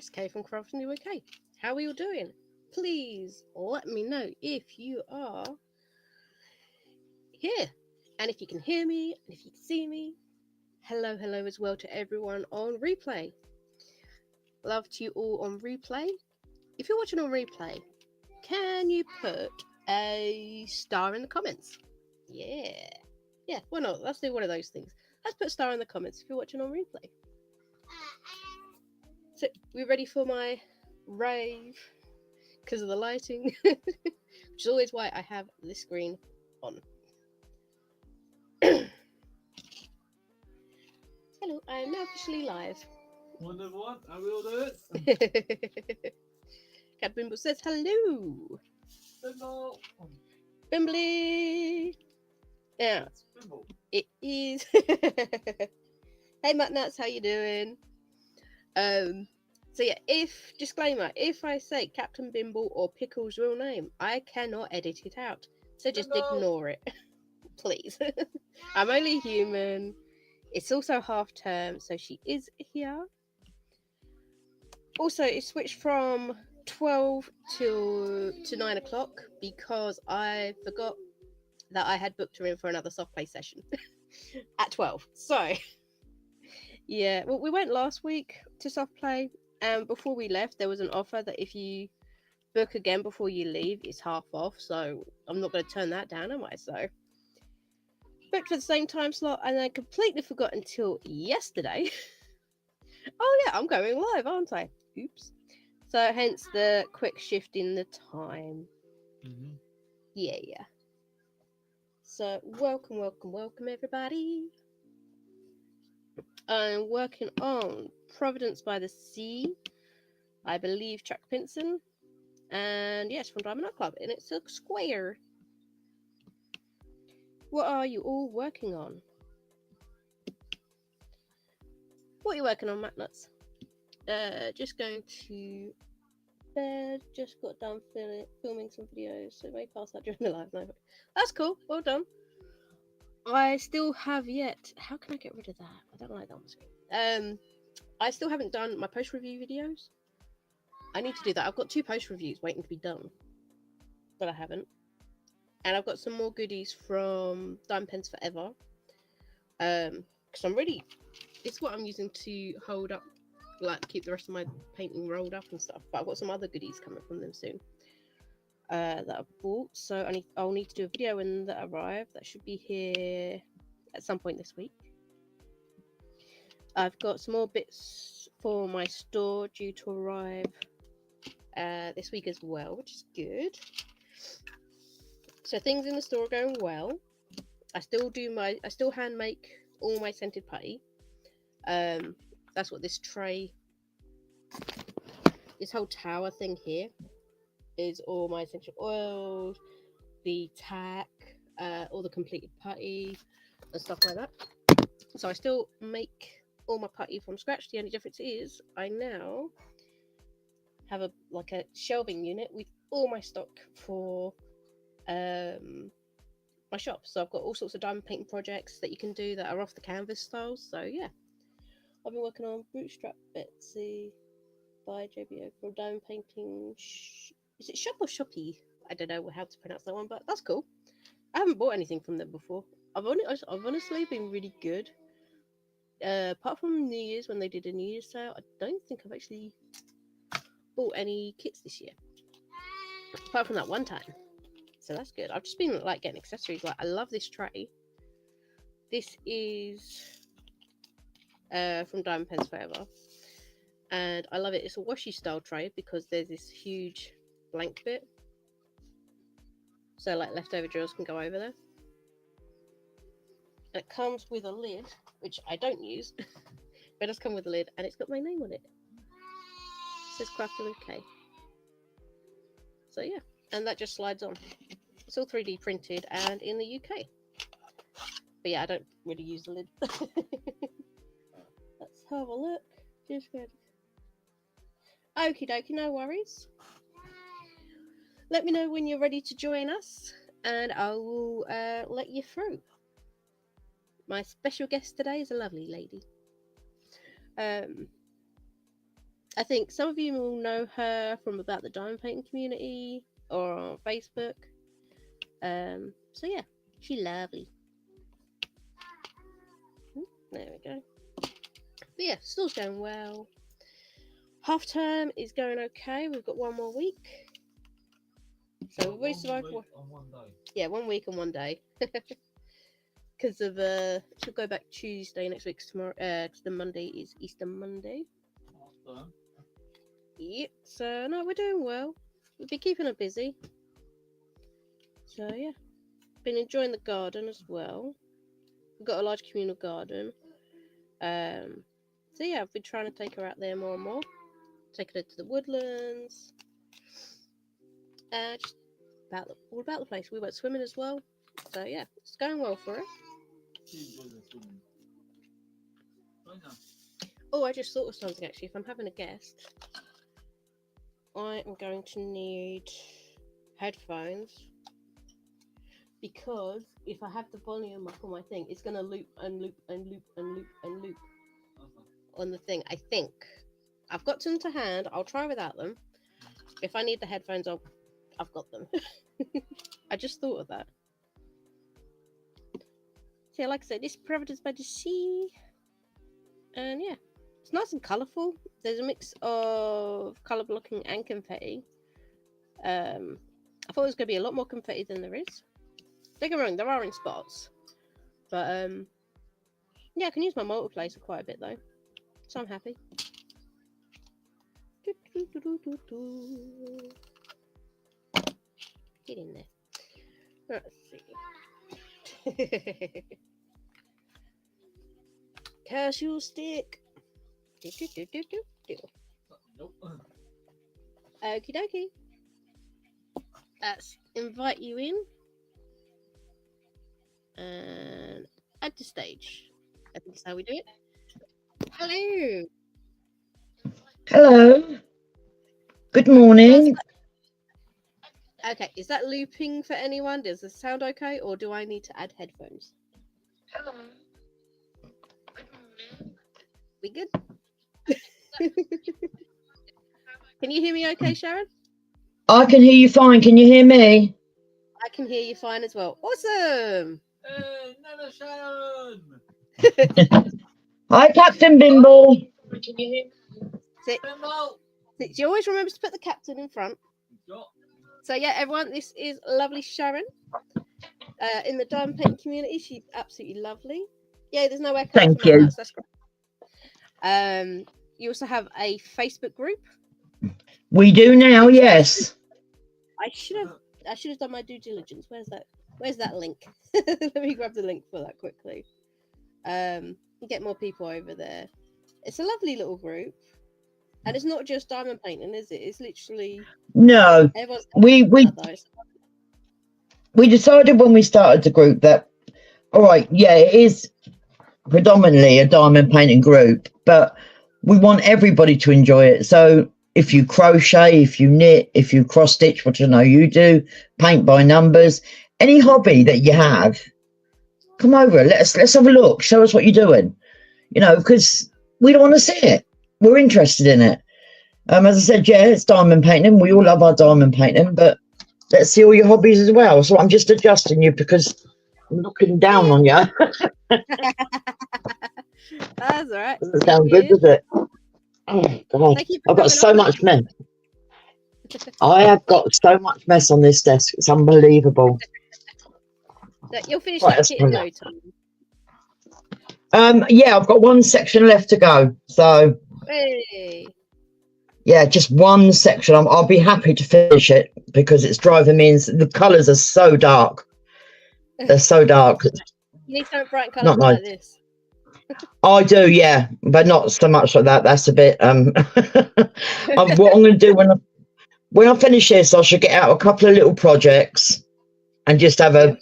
it's Kay from Crafting the UK. How are you doing? Please let me know if you are here. And if you can hear me, and if you can see me, hello as well to everyone on replay. Love to you all on replay. If you're watching on replay, can you put a star in the comments? Yeah, why not? Let's do one of those things. Let's put a star in the comments if you're watching on replay. So, we ready for my rave? Because of the lighting, which is always why I have this screen on. Hello, I am now officially live. One of one, I will do it. Cat Bimble says hello. Bimble. Bimbly. Yeah, Bimble. it is. Hey, Matt Nuts, how you doing? So yeah, disclaimer, if I say Captain Bimble or Pickle's real name, I cannot edit it out. So just ignore it, please. I'm only human. It's also half term, so she is here. Also, it switched from 12 to 9 o'clock because I forgot that I had booked her in for another soft play session at 12. So yeah, well, we went last week to soft play, and before we left, there was an offer that if you book again before you leave, it's half off. So I'm not going to turn that down, am I? So booked for the same time slot, and I completely forgot until yesterday. Oh yeah, I'm going live, aren't I? Oops. So hence the quick shift in the time. Mm-hmm. Yeah. So welcome everybody. I'm working on Providence by the Sea. I believe Chuck Pinson. And yes, from Diamond Art Club, and it's a square. What are you all working on? What are you working on, Matt Nuts? Just going to bed. Just got done filming some videos, so may pass that during the live. No, that's cool. Well done. I still have yet. How can I get rid of that? I don't like that on the screen. I still haven't done my post review videos. I need to do that. I've got 2 post reviews waiting to be done, but I haven't. And I've got some more goodies from Diamond Pens Forever. Because I'm really, it's what I'm using to hold up, like keep the rest of my painting rolled up and stuff. But I've got some other goodies coming from them soon. That I've bought. So I'll need to do a video when that arrive. That should be here at some point this week. I've got some more bits for my store due to arrive this week as well, which is good. So things in the store are going well. I still hand make all my scented putty. That's what this whole tower thing here is, all my essential oils, the tack, all the completed putty and stuff like that. So I still make all my putty from scratch. The only difference is I now have a shelving unit with all my stock for my shop. So I've got all sorts of diamond painting projects that you can do that are off the canvas styles. So yeah, I've been working on Bootstrap Betsy by JBO for diamond painting. Is it Shop or Shoppy? I don't know how to pronounce that one, but that's cool. I haven't bought anything from them before. I've honestly been really good. Apart from New Year's when they did a New Year's sale, I don't think I've actually bought any kits this year. Apart from that one time. So that's good. I've just been getting accessories. I love this tray. This is from Diamond Pens Forever. And I love it. It's a washi style tray because there's this huge blank bit. So leftover drills can go over there. And it comes with a lid, which I don't use. But it does come with a lid and it's got my name on it. It says Crafting with K. So yeah, and that just slides on. It's all 3D printed and in the UK. But yeah, I don't really use the lid. Let's have a look. Just good. Okie dokie, no worries. Let me know when you're ready to join us and I will let you through. My special guest today is a lovely lady. I think some of you will know her from about the diamond painting community or on Facebook. So yeah, she's lovely. There we go. But yeah, still going well. Half term is going okay. We've got 1 more week. So we've already survived. On 1 day. Yeah, 1 week and 1 day. Because of she'll go back Tuesday next week. Tomorrow, because the Monday is Easter Monday. Awesome. Yep. So no, we're doing well. We've been keeping her busy. So yeah, been enjoying the garden as well. We've got a large communal garden. So yeah, I've been trying to take her out there more and more. Taking her to the woodlands. Just all about the place. We went swimming as well. So yeah, it's going well for her. Oh, I just thought of something actually. If I'm having a guest, I am going to need headphones, because if I have the volume up on my thing, it's going to loop and loop and loop and loop and loop on the thing. I think I've got them to hand. I'll try without them. If I need the headphones, I've got them. I just thought of that. So yeah, like I said, this is Providence by the Sea, and yeah, it's nice and colourful. There's a mix of colour blocking and confetti. I thought it was going to be a lot more confetti than there is. Don't get me wrong, there are in spots, but yeah, I can use my multiplacer quite a bit though, so I'm happy. Get in there. Let's see. Cashew stick. Nope. Okie dokie. Let's invite you in and add to stage. I think that's how we do it. Hello. Hello. Good morning. Okay, is that looping for anyone? Does this sound okay, or do I need to add headphones? Hello. We good? Can you hear me okay, Sharon? I can hear you fine. Can you hear me? I can hear you fine as well. Awesome. Hey, Nana Sharon. Hi, Captain Bimble. Can you hear me? Bimble. She always remembers to put the captain in front. So yeah, everyone, this is lovely Sharon. In the diamond painting community, she's absolutely lovely. Yeah, there's no echo. Thank you. That, so that's great. You also have a Facebook group. We do now, yes. I should have done my due diligence. Where's that link? Let me grab the link for that quickly. Get more people over there. It's a lovely little group. And it's not just diamond painting, is it? It's literally no. We decided when we started the group that, all right, yeah, it is predominantly a diamond painting group, but we want everybody to enjoy it. So if you crochet, if you knit, if you cross stitch, which I know you do, paint by numbers, any hobby that you have, come over. Let's have a look. Show us what you're doing. You know, because we don't want to see it. We're interested in it. As I said, yeah, it's diamond painting. We all love our diamond painting, but let's see all your hobbies as well. So I'm just adjusting you because I'm looking down on you. That's all right. Doesn't sound good, does it? Oh, God. I've got so much mess. I have got so much mess on this desk. It's unbelievable. You'll finish that kit in no time. Yeah, I've got one section left to go. So, hey. Yeah, just one section. I'll be happy to finish it because it's driving me insane. The colours are so dark. They're so dark. You need some bright colours like this. I do, yeah, but not so much like that. That's a bit. What I'm going to do when I finish this, I should get out a couple of little projects and just have a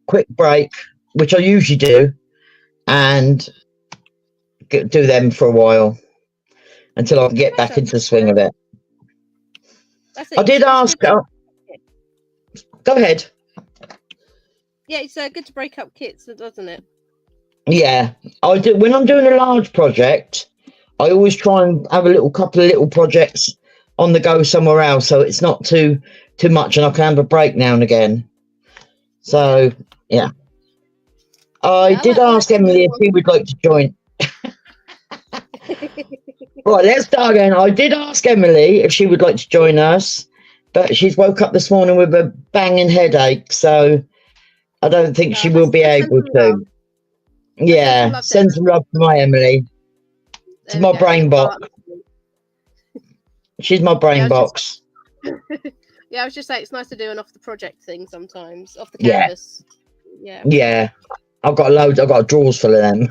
quick break, which I usually do, and do them for a while until I can get back into the swing of it. I did ask. Go ahead. Yeah, it's good to break up kits, doesn't it? Yeah, I do. When I'm doing a large project, I always try and have a couple of little projects on the go somewhere else, so it's not too much, and I can have a break now and again. So yeah, I did ask Emily if she would like to join. Right, let's start again. I did ask Emily if she would like to join us, but she's woke up this morning with a banging headache, so I don't think she will be able to. Yeah, send some love to my Emily. To my brain box. She's my brain box. Yeah, I was just saying it's nice to do an off the project thing sometimes, off the canvas. Yeah. Yeah. I've got loads. I've got drawers full of them.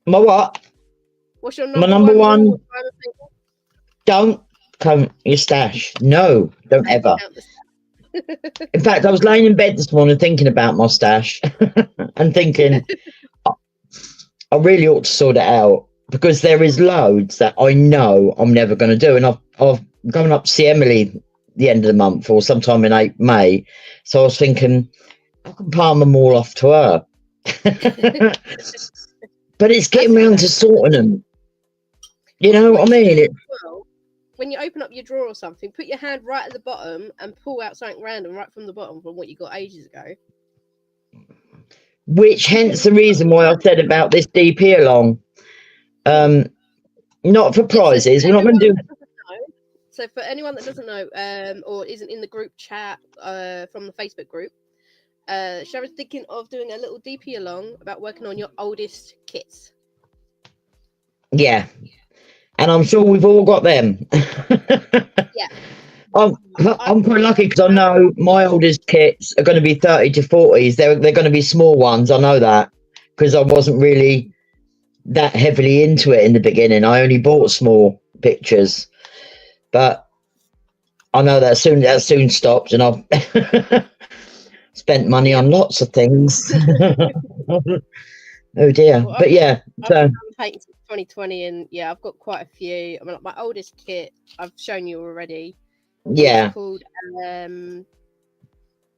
My what? What's your my number one? Don't count your stash. No, don't ever. In fact, I was laying in bed this morning thinking about my stash and thinking I really ought to sort it out, because there is loads that I know I'm never going to do. And I've gone up to see Emily the end of the month or sometime in May. So I was thinking I can palm them all off to her. But it's getting around to sorting them. You know what I mean? When you open up your drawer or something, put your hand right at the bottom and pull out something random right from the bottom from what you got ages ago. Which hence the reason why I said about this DP along. Not for prizes. We're not going to do. So for anyone that doesn't know, or isn't in the group chat from the Facebook group, Sharon's thinking of doing a little DP along about working on your oldest kits. Yeah. And I'm sure we've all got them. Yeah. I'm quite lucky because I know my oldest kits are going to be 30 to 40s. They're going to be small ones. I know that because I wasn't really that heavily into it in the beginning. I only bought small pictures, but I know that soon stopped, and I've spent money on lots of things. Oh dear. Well, but yeah, I've painted 2020, and yeah, I've got quite a few. I mean, like my oldest kit I've shown you already. Yeah. It's called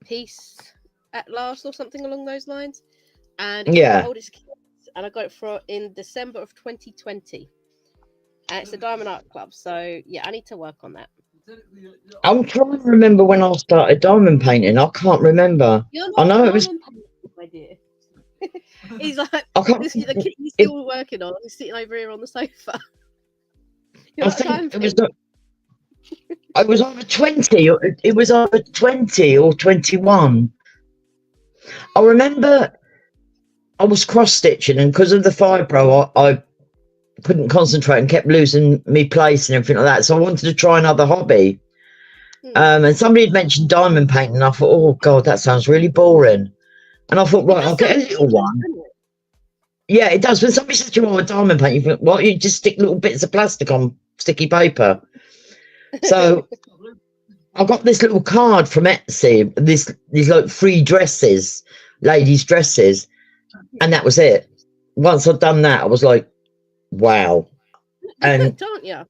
Peace at Last or something along those lines. And it's my oldest kit, and I got it in December of 2020. And it's a Diamond Art Club, so yeah, I need to work on that. I'm trying to remember when I started diamond painting. I can't remember. I know it was. My dear. He's like, the kit he's still working on. He's sitting over here on the sofa. I think it was either 20. It was either 20 or 21. I remember I was cross stitching, and because of the fibro, I couldn't concentrate and kept losing me place and everything like that. So I wanted to try another hobby. And somebody had mentioned diamond painting, and I thought, oh God, that sounds really boring. And I thought, right, I'll get a little one. Yeah, it does. When somebody says you want a diamond paint, you think, well, you just stick little bits of plastic on sticky paper. So I got this little card from Etsy, these like free dresses, ladies' dresses, and that was it. Once I'd done that, I was like, wow. And don't you?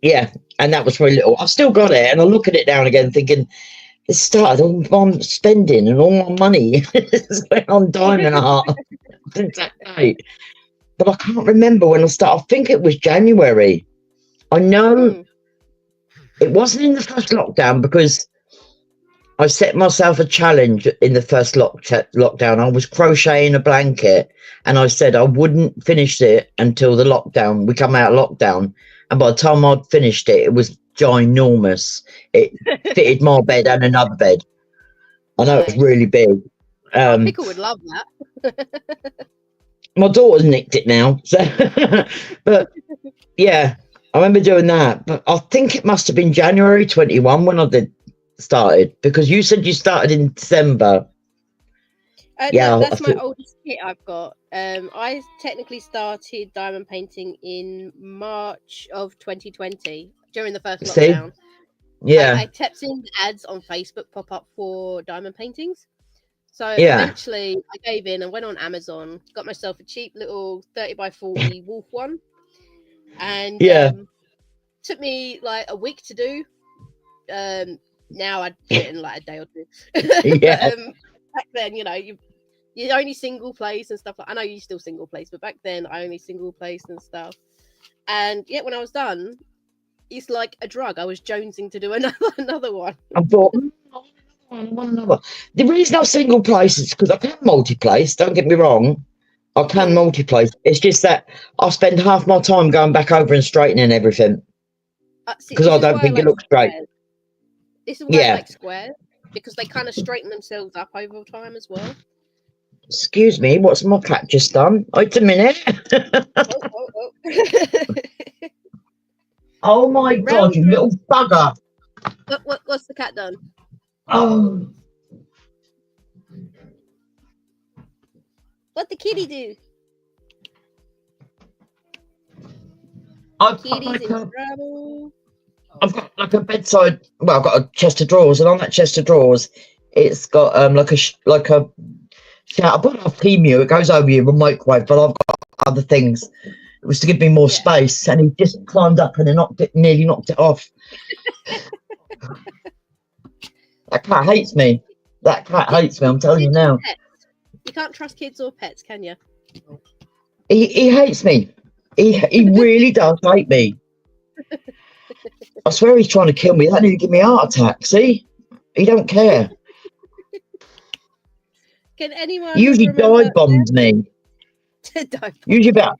Yeah, and that was very little. I've still got it, and I look at it now and again thinking, it started all my spending and all my money went on diamond art since that date. But I can't remember when I started. I think it was January. I know it wasn't in the first lockdown, because I set myself a challenge in the first lockdown. I was crocheting a blanket, and I said I wouldn't finish it until we come out of lockdown. And by the time I'd finished it, it was ginormous. It fitted my bed and another bed. I know it was really big. Pickle would love that. My daughter's nicked it now. So, but yeah, I remember doing that. But I think it must have been January 21 when I started, because you said you started in December. No, that's my oldest kit I've got. I technically started diamond painting in March of 2020 during the first lockdown. Yeah, I kept seeing the ads on Facebook pop up for diamond paintings. So eventually I gave in and went on Amazon, got myself a cheap little 30 by 40 wolf one, and took me like a week to do. Now I'd do it in like a day or two. Yeah. Back then, you You only single place and stuff. I know you still single place, but back then I only single place and stuff. And yet when I was done, it's like a drug. I was jonesing to do another one. I thought, one another. The reason I single place is because I can multi-place. Don't get me wrong, I can multi-place. It's just that I spend half my time going back over and straightening everything because I don't think it looks straight. This is why I like squares, because they kind of straighten themselves up over time as well. Excuse me, what's my cat just done? Wait a minute. Oh my God, you little bugger. What's the cat done? Oh. What the kitty do? I've got like a bedside. Well, I've got a chest of drawers, and on that chest of drawers, it's got like a shower. I put it off Emu. It goes over your microwave, but I've got other things. It was to give me more space, and he just climbed up and nearly knocked it off. That cat hates me. That cat hates me. I'm telling you now. You can't trust kids or pets, can you? He hates me. He really does hate me. I swear he's trying to kill me. That nearly give me a heart attack. See, he don't care. Can anyone usually dive bombs me? Usually about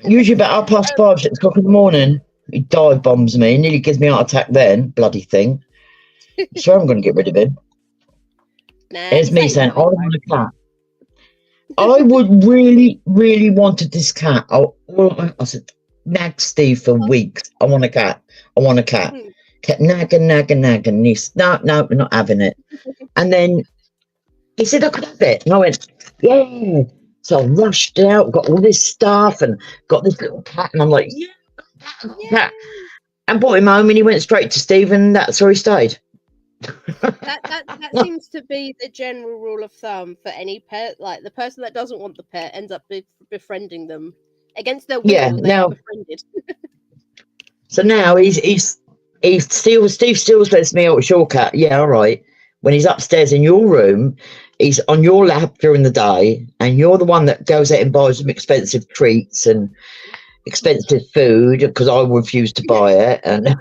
5:30, 6 o'clock in the morning. He dive bombs me. Nearly gives me a heart attack. Then bloody thing. I swear I'm going to get rid of him. It's me saying I want a cat. I would really, really wanted this cat. I said, nag Steve for weeks. I want a cat. I want a cat. Kept nagging. And he said, no, we're not having it. And then he said I could have it. And I went, yeah. So I rushed out, got all this stuff and got this little cat. And I'm like, cat. And brought him home and he went straight to Steve and that's where he stayed. that seems to be the general rule of thumb for any pet. Like the person that doesn't want the pet ends up befriending them against their will. Yeah, now befriended. So now Steve still lets me out with your cat. Yeah, all right. When he's upstairs in your room, he's on your lap during the day, and you're the one that goes out and buys some expensive treats and expensive food because I refuse to buy it. And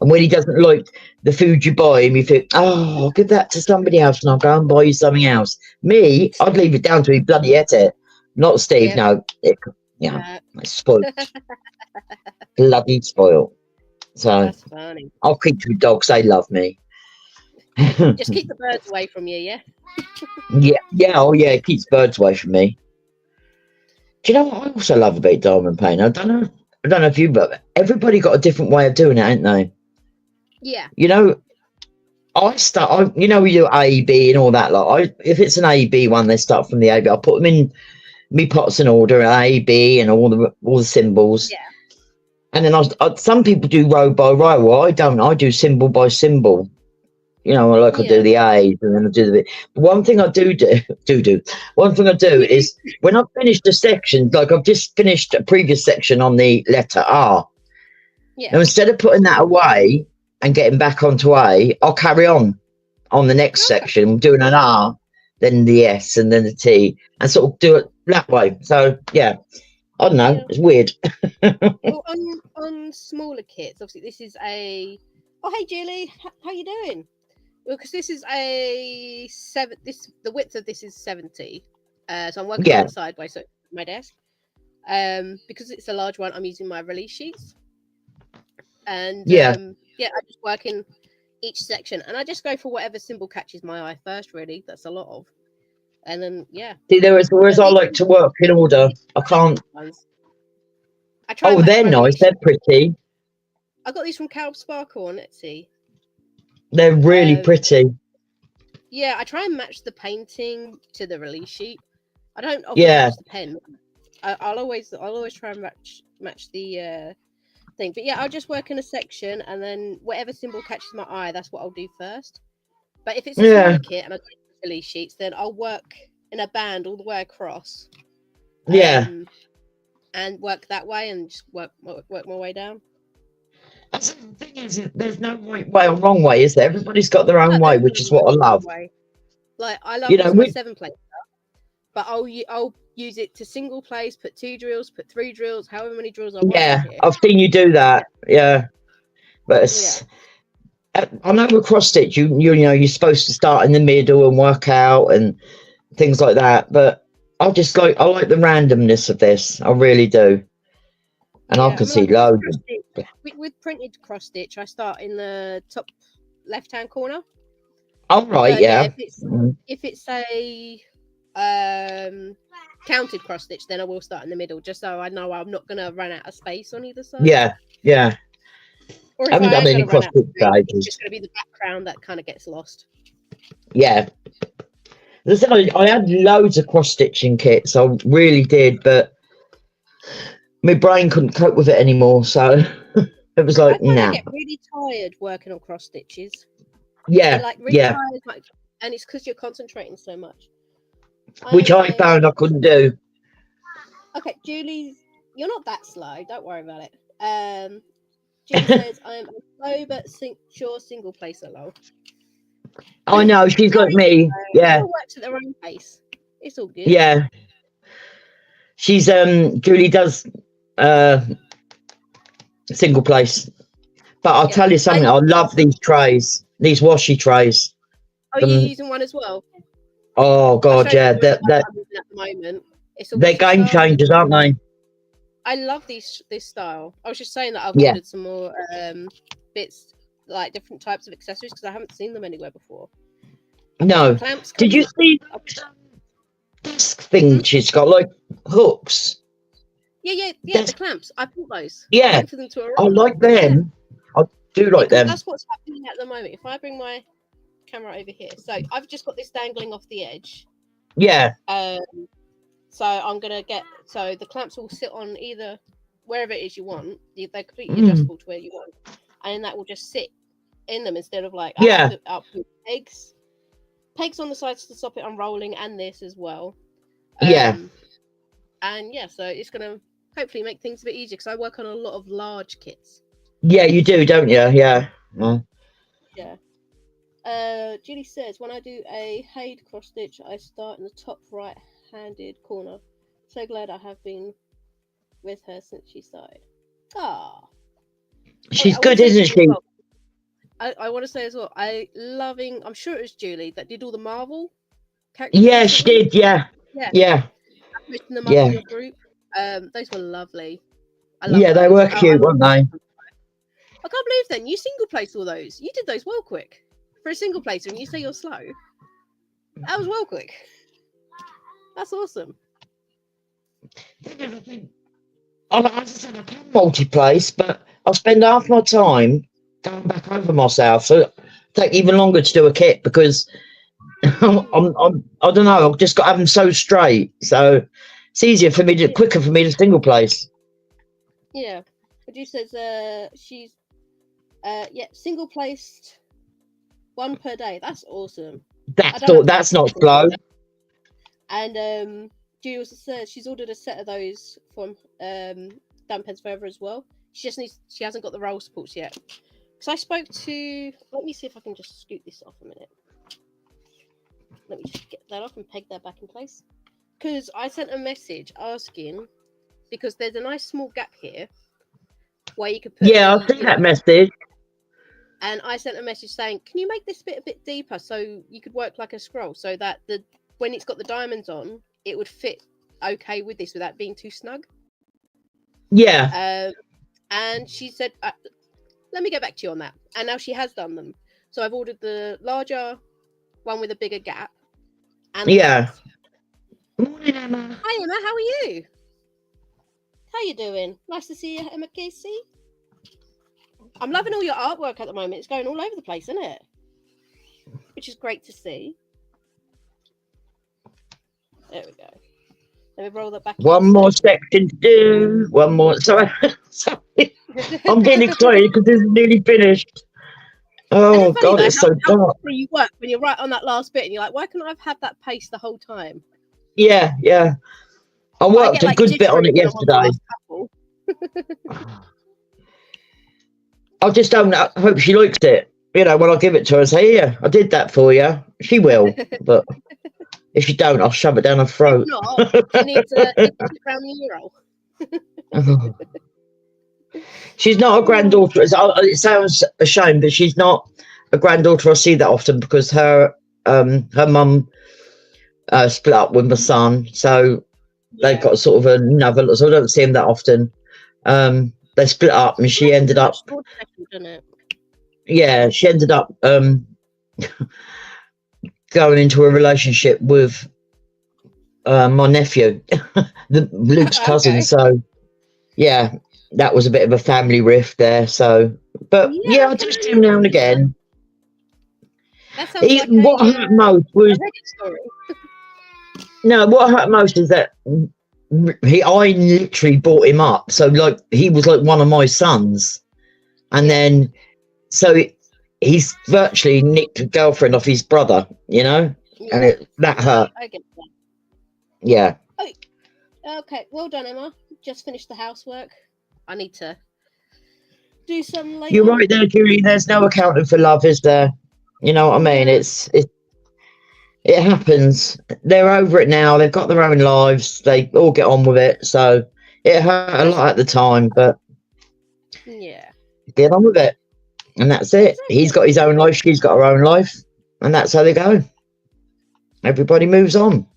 and when he doesn't like the food you buy him, you think, oh, I'll give that to somebody else and I'll go and buy you something else. Me, I'd leave it down to he bloody ate it. Not Steve, no. It's spoiled. Bloody spoiled. So that's funny. I'll keep 2 dogs, they love me. Just keep the birds away from you, yeah? It keeps birds away from me. Do you know what I also love about diamond painting? I don't know if you, but everybody got a different way of doing it, ain't they? Yeah. You know, we do A, B and all that. Like, if it's an A, B one, they start from the A, B. I'll put them in me pots in order, A, B, and all the symbols. Yeah. And then some people do row by row. Well, I don't. I do symbol by symbol. You know, like I do the A's and then I do the B. One thing I do is when I've finished a section, like I've just finished a previous section on the letter R. Yeah. Now, instead of putting that away and getting back onto A, I'll carry on the next section, doing an R, then the S, and then the T, and sort of do it that way. So, yeah, I don't know. It's weird. Well, on smaller kits, obviously, this is a... Oh, hey, Julie. How you doing? Well, because this is the width of this is 70. So I'm working on it sideways, so my desk. Because it's a large one, I'm using my release sheets. And I just work in each section, and I just go for whatever symbol catches my eye first. Really, that's a lot of. And then See, whereas I like to work in order. I can't. They're nice. They're pretty. I got these from Caleb Sparkle on Etsy. They're really pretty. Yeah, I try and match the painting to the release sheet. I don't match the pen. I'll always try and match the thing. But yeah, I'll just work in a section, and then whatever symbol catches my eye, that's what I'll do first. But if it's a smaller kit and I get release sheets, then I'll work in a band all the way across. And work that way, and just work my way down. That's the thing is, there's no right way or wrong way, is there? Everybody's got their own way, which is what I love. Like I love my 7 plate stuff. but I'll use it to single place, put 2 drills, put 3 drills, however many drills I want. Yeah, Here. I've seen you do that. Yeah, but it's, I know with cross stitch, you know, you're supposed to start in the middle and work out and things like that. But I like the randomness of this. I really do, and I can see loads. With printed cross stitch, I start in the top left-hand corner. All right, yeah. If it's a counted cross stitch, then I will start in the middle, just so I know I'm not gonna run out of space on either side. Yeah, yeah. Or if I haven't done any cross stitch stages. It's just gonna be the background that kind of gets lost. Yeah. I had loads of cross stitching kits. I really did, but my brain couldn't cope with it anymore. So it was like, nah. I get really tired working on cross stitches. Yeah, like really tired, and it's because you're concentrating so much. Which I found I couldn't do. Okay, Julie, you're not that slow. Don't worry about it. Julie says, I am a slow but sure single placer, lol. I know, she's like me. Yeah. Everyone works at their own pace. It's all good. Yeah. She's Julie does single place. But I'll tell you something, I love these trays, these washi trays. Are you using one as well? Oh god, yeah. At the moment. They're game changers, aren't they? I love this style. I was just saying that I've ordered some more bits, like different types of accessories, because I haven't seen them anywhere before. No. Did you see this thing she's got, like hooks? Yeah, the clamps. I bought those. Yeah, I like them. I do like them. That's what's happening at the moment. If I bring my camera over here, so I've just got this dangling off the edge. Yeah. So I'm gonna so the clamps will sit on either wherever it is you want. They're completely adjustable to where you want, and that will just sit in them instead of like I'll put pegs on the sides to stop it unrolling, and this as well. And so it's gonna hopefully make things a bit easier because I work on a lot of large kits. Yeah, you do, don't you? Yeah. Julie says, when I do a Haid cross stitch, I start in the top right-handed corner. So glad I have been with her since she started. She's good, isn't she? Well, I want to say as well, I'm sure it was Julie that did all the Marvel characters. Yeah, she did. Yeah. In the Marvel group. Those were lovely. They were cute, weren't they? I can't believe then you single placed all those. You did those well quick for a single placer, and you say you're slow. That was well quick. That's awesome. I can multi-place, but I'll spend half my time going back over myself. So it'll take even longer to do a kit because I don't know. I've just got to have them so straight. So it's easier for me quicker for me to single place. Yeah. But you says she's single placed 1 per day. That's awesome. That's not slow. And Julie also says she's ordered a set of those from Damn Pens Forever as well. She hasn't got the roll supports yet. Because I spoke to, let me see if I can just scoot this off a minute. Let me just get that off and peg that back in place. Because I sent a message asking, because there's a nice small gap here where you could put. Yeah, I'll see that message. And I sent a message saying, can you make this bit a bit deeper so you could work like a scroll so that when it's got the diamonds on, it would fit okay with this without being too snug? Yeah. And she said, let me get back to you on that. And now she has done them. So I've ordered the larger one with a bigger gap. And Morning, Emma. Hi, Emma. How are you? How you doing? Nice to see you, Emma Casey. I'm loving all your artwork at the moment. It's going all over the place, isn't it? Which is great to see. There we go. Let me roll that back. One more section to do. One more. Sorry. I'm getting excited because this is nearly finished. Oh, God, it's so dark. You work when you're right on that last bit and you're like, why can't I have had that pace the whole time? Yeah. I worked a good bit on it yesterday. I just don't know. I hope she likes it. You know, when I give it to her, I say, "Here, I did that for you." She will, but If you don't, I'll shove it down her If throat. not, she needs a round the ear roll. She's not a granddaughter. It sounds a shame, but she's not a granddaughter I see that often because her mum split up with my son, so they've got sort of another. So I don't see him that often. They split up, and she ended up. Yeah, she ended up going into a relationship with my nephew, Luke's cousin. Okay. So yeah, that was a bit of a family rift there. So, but yeah, I do see him now and again. That sounds like What hurt most was story. no. What hurt most is that I literally brought him up, so like he was like one of my sons, and then so he's virtually nicked a girlfriend off his brother, you know, and that hurt. I get that. Yeah. Oh, okay, well done, Emma. Just finished the housework. I need to do some later. You're right there, Julie. There's no accounting for love, is there? You know what I mean? It happens. They're over it now. They've got their own lives. They all get on with it. So it hurt a lot at the time, but get on with it. And that's it. He's got his own life. She's got her own life. And that's how they go. Everybody moves on.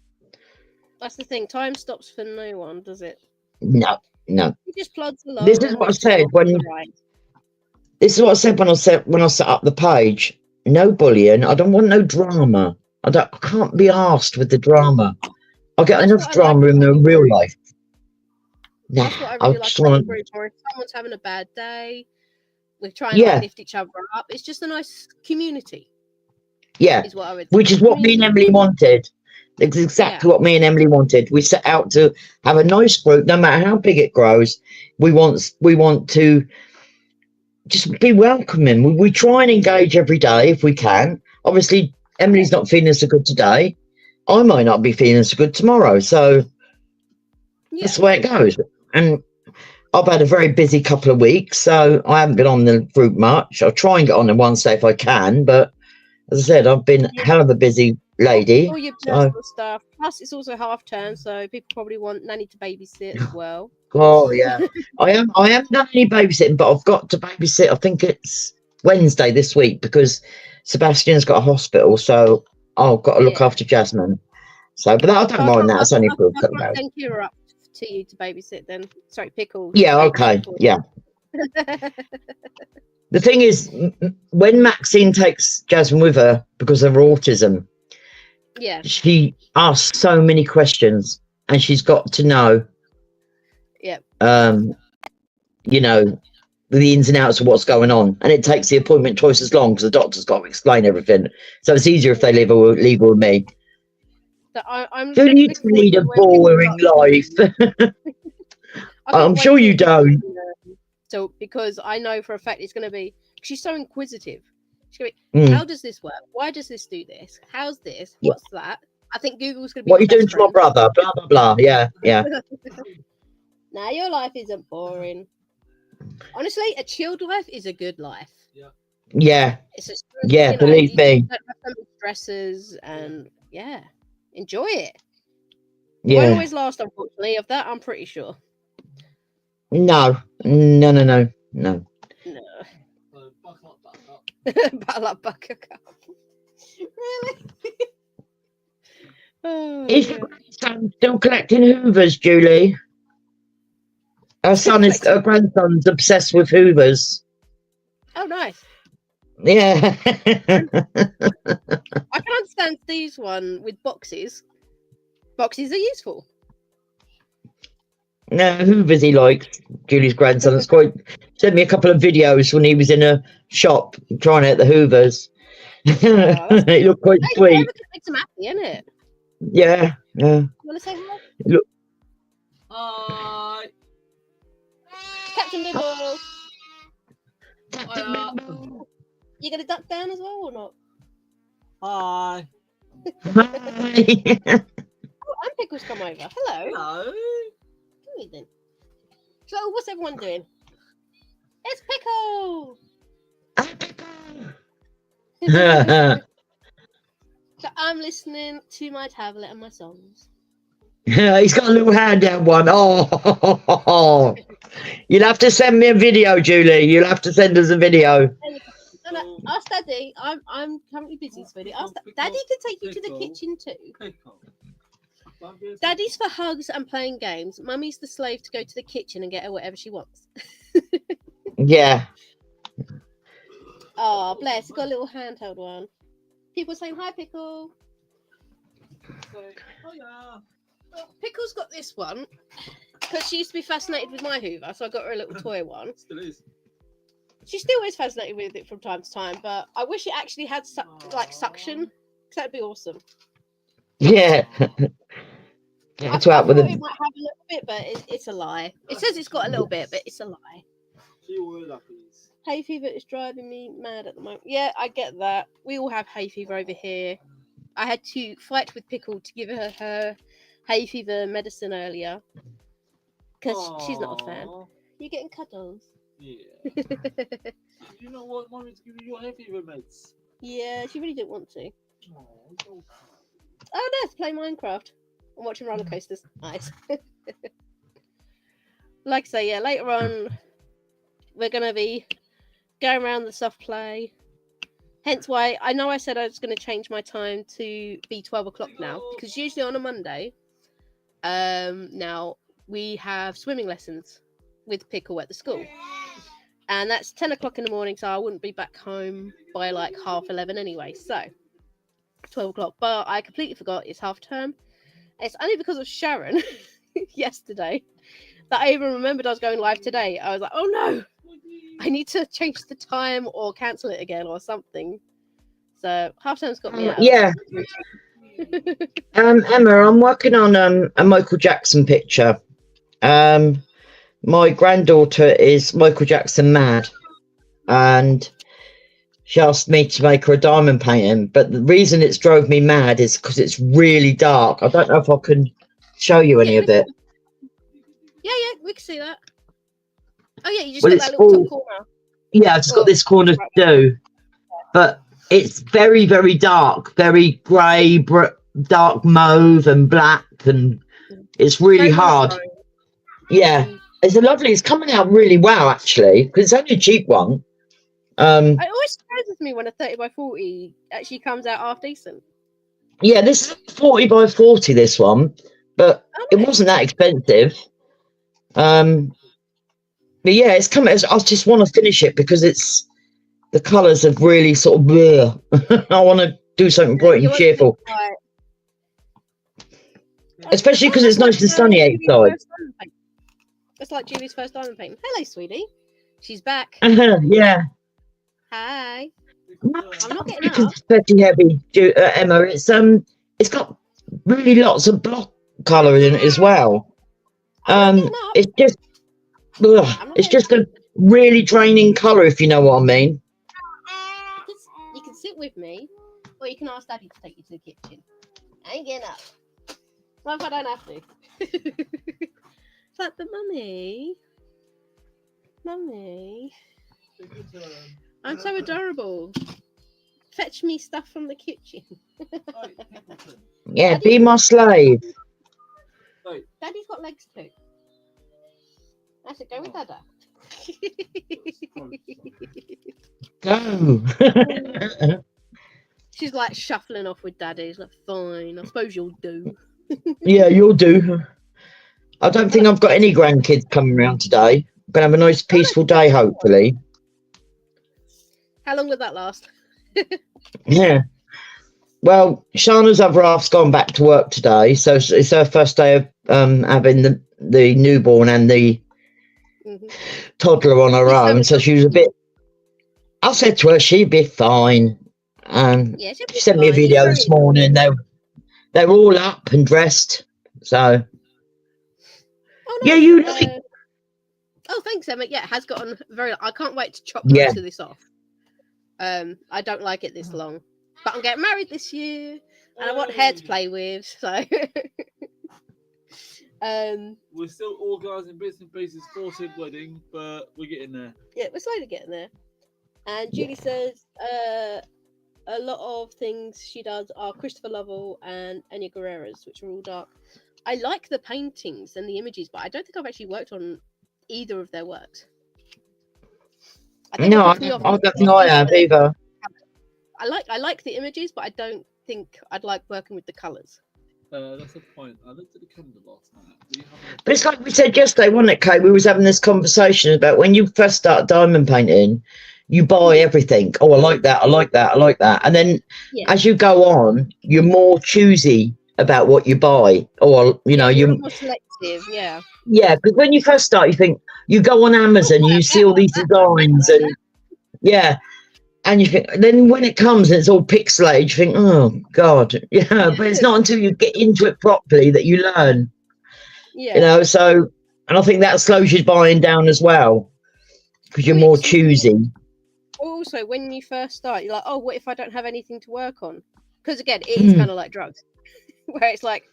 That's the thing. Time stops for no one, does it? No. It just plugs along. This is what I said when This is what I said when I set up the page. No bullying. I don't want no drama. I can't be asked with the drama. I'll get enough drama in the real life. Nah, that's what I really like about the group. Or if someone's having a bad day, we're trying to lift each other up. It's just a nice community. Yeah, which is what me and Emily wanted. It's exactly what me and Emily wanted. We set out to have a nice group, no matter how big it grows. We want to just be welcoming. We try and engage every day if we can. Obviously, Emily's not feeling so good today. I might not be feeling so good tomorrow. So that's the way it goes. And I've had a very busy couple of weeks, so I haven't been on the group much. I'll try and get on in one day if I can, but as I said, I've been a hell of a busy lady. All your personal stuff. Plus, it's also half term, so people probably want Nanny to babysit as well. Oh yeah, I haven't done any babysitting, but I've got to babysit. I think it's Wednesday this week because Sebastian's got a hospital, so I've got to look after Jasmine. So, but I don't mind that. It's only for a couple of hours. Thank you. Up to you to babysit then. Sorry, Pickle. Yeah. Okay. Yeah. The thing is, when Maxine takes Jasmine with her because of her autism, she asks so many questions, and she's got to know, you know, the ins and outs of what's going on, and it takes the appointment twice as long because the doctor's got to explain everything. So it's easier if they leave her with me. Do you lead a boring life? I'm sure you don't. So, because I know for a fact it's going to be, she's so inquisitive. She's going to be, how does this work? Why does this do this? How's this? What's that? I think Google's going to be. What are you doing to my brother? Blah, blah, blah. Yeah. Now, your life isn't boring. Honestly, a chilled life is a good life. Yeah. It's just, believe me. You don't have so many stresses and, enjoy it. Yeah. Won't always last, unfortunately. Of that, I'm pretty sure. No. No. Buckle up, buttercup. Really? Is your grandson still collecting Hoovers, Julie? Her grandson's obsessed with Hoovers. Oh, nice. Yeah. I can understand Steve's one with boxes. Boxes are useful. No, Hoovers he likes. Julie's grandson. It's quite. Sent me a couple of videos when he was in a shop trying out the Hoovers. It looked quite sweet. It makes him happy, isn't it? Yeah. You want to say hi? Look. Hi. Captain Bibble. Hiya. You gonna duck down as well or not? Hi. Hi. Oh, and Pickle's come over. Hello. Hello. Come here then. So, what's everyone doing? It's Pickle. So I'm listening to my tablet and my songs. Yeah, he's got a little handout one. Oh, you'll have to send me a video, Julie. You'll have to send us a video. No, ask Daddy. I'm currently busy, sweetie. Ask Daddy can take you to the kitchen too. Daddy's for hugs and playing games. Mummy's the slave to go to the kitchen and get her whatever she wants. Yeah. Oh, bless. He's got a little handheld one. People saying hi, Pickle. Pickle's got this one because she used to be fascinated with my Hoover, so I got her a little toy one. Still is. She still is fascinated with it from time to time, but I wish it actually had like suction, because that'd be awesome. Yeah. That's right with it the. might have a little bit, but it's a lie. It says it's got a little bit, but it's a lie. Hay fever is driving me mad at the moment. Yeah, I get that. We all have hay fever over here. I had to fight with Pickle to give her hay fever medicine earlier because she's not a fan. You're getting cuddles. Yeah. You know what? Mommy's giving you your hay fever meds. Yeah, she really didn't want to. Oh, Oh, no, play Minecraft. I'm watching roller coasters. Nice. Like I say, yeah, later on, we're going to be going around the soft play. Hence why I know I said I was going to change my time to be 12 o'clock now, because usually on a Monday, now we have swimming lessons with Pickle at the school. And that's 10 o'clock in the morning, so I wouldn't be back home by like 11:30 anyway. So 12 o'clock. But I completely forgot it's half term. It's only because of Sharon yesterday that I even remembered I was going live today. I was like, oh no, I need to change the time or cancel it again or something. So half term's got me out. Yeah. Emma, I'm working on a Michael Jackson picture. My granddaughter is Michael Jackson mad, and she asked me to make her a diamond painting. But the reason it's drove me mad is because it's really dark. I don't know if I can show you any of it. Yeah, we can see that. Oh yeah, you just Well, got that little top corner. Yeah, I've just got this corner to do, but it's very, very dark, very grey, dark mauve and black, and it's really hard. Yeah, it's coming out really well, actually, because it's only a cheap one. It always surprises me when a 30 by 40 actually comes out half decent. Yeah, this is 40 by 40, this one, but it wasn't that expensive. But yeah, it's coming. I just want to finish it because the colours have really sort of blur. I want to do something bright and cheerful. Especially because it's nice and sunny outside. It's like Julie's first diamond painting. Hello, sweetie. She's back. Yeah. Hi. I'm not getting up. It's pretty heavy, Emma. It's got really lots of block colour in it as well. It's just a really draining colour, if you know what I mean. You can sit with me, or you can ask Daddy to take you to the kitchen. I ain't getting up. Well, if I don't have to. It's like, but Mummy, I'm so adorable. Fetch me stuff from the kitchen. Yeah, be my slave. Daddy's got legs too. That's it, go with Dada. Go. She's like shuffling off with Daddy. She's like, fine, I suppose you'll do. Yeah, you'll do. I don't think I've got any grandkids coming around today. I'm going to have a nice peaceful day, hopefully. How long would that last? Yeah. Well, Shana's other half's gone back to work today, so it's her first day of having the newborn and the toddler on her own. So she was a bit. I said to her she'd be fine. Yeah, she sent me a video this morning. They were all up and dressed. So. Oh, no, yeah, you like. Oh, thanks, Emma. Yeah, it has gotten very. I can't wait to chop most of this off. I don't like it this long, but I'm getting married this year, and I want hair to play with. So, we're still organising bits and pieces for said wedding, but we're getting there. Yeah, we're slowly getting there. And Julie says, a lot of things she does are Christopher Lovell and Enya Guerrera's, which are all dark. I like the paintings and the images, but I don't think I've actually worked on either of their works. I think No, what I puts me off don't is think I have either. I like the images, but I don't think I'd like working with the colours. That's the point. I looked at the calendar last night. Do you have But it's like we said yesterday, wasn't it, Kate? We was having this conversation about when you first start diamond painting, you buy everything. Oh, I like that, I like that, I like that. And then Yeah. as you go on, you're more choosy about what you buy. Or, you know, you're you more selective, yeah. yeah, because when you first start, you think you go on Amazon, you see all these designs and yeah. And you think, then when it comes and it's all pixelated, you think, oh God, yeah. But it's not until you get into it properly that you learn. Yeah. You know, so, and I think that slows your buying down as well because you're more choosy. Also, when you first start, you're like, oh, what if I don't have anything to work on? Because again, it is kind of like drugs, where it's like,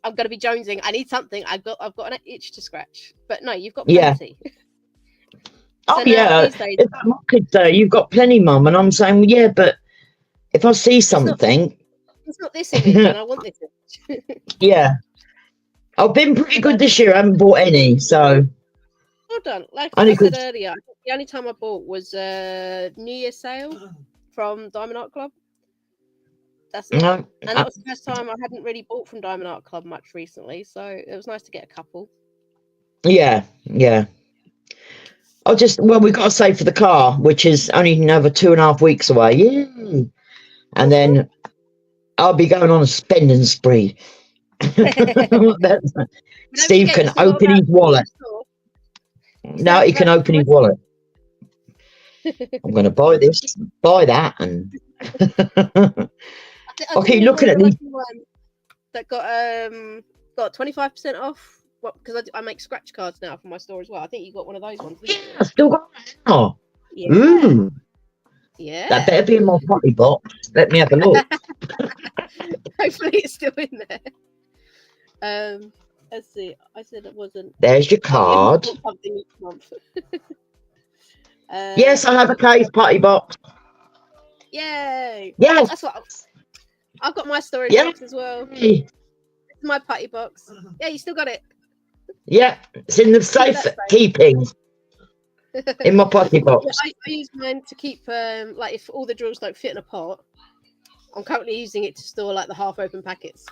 I'm gonna be jonesing. I need something. I've got an itch to scratch. But no, you've got plenty. Yeah. Oh So yeah, these days, if I could say you've got plenty, Mum, and I'm saying, well, yeah, but if I see something, it's not this image, and I want this image. yeah, I've been pretty good this year. I haven't bought any, so Well done. Like only I said 'cause- earlier, I think the only time I bought was New Year's sale from Diamond Art Club. That's it. no, And that was the first time I hadn't really bought from Diamond Art Club much recently, so it was nice to get a couple. yeah, yeah. Well, we've got to save for the car, which is only another 2.5 weeks away. Yeah. And then I'll be going on a spending spree. Steve can open his wallet. Now he can open his wallet. I'm going to buy this, buy that, and I'll keep looking at these. That got 25% off. Because I make scratch cards now for my store as well. I think you got one of those ones. Yeah, I still got it now. Yeah. Ooh. Yeah. That better be in my potty box. Let me have a look. Hopefully it's still in there. Let's see. I said it wasn't. There's your card. Something each month. Yes, I have a case potty box. Yay! Yes. That's what I've got my storage Yeah. box as well. Yeah, It's my putty box. Yeah, you still got it. it's in the safe keeping in my potty box. I use mine to keep like if all the drills don't fit in a pot. I'm currently using it to store like the half-open packets.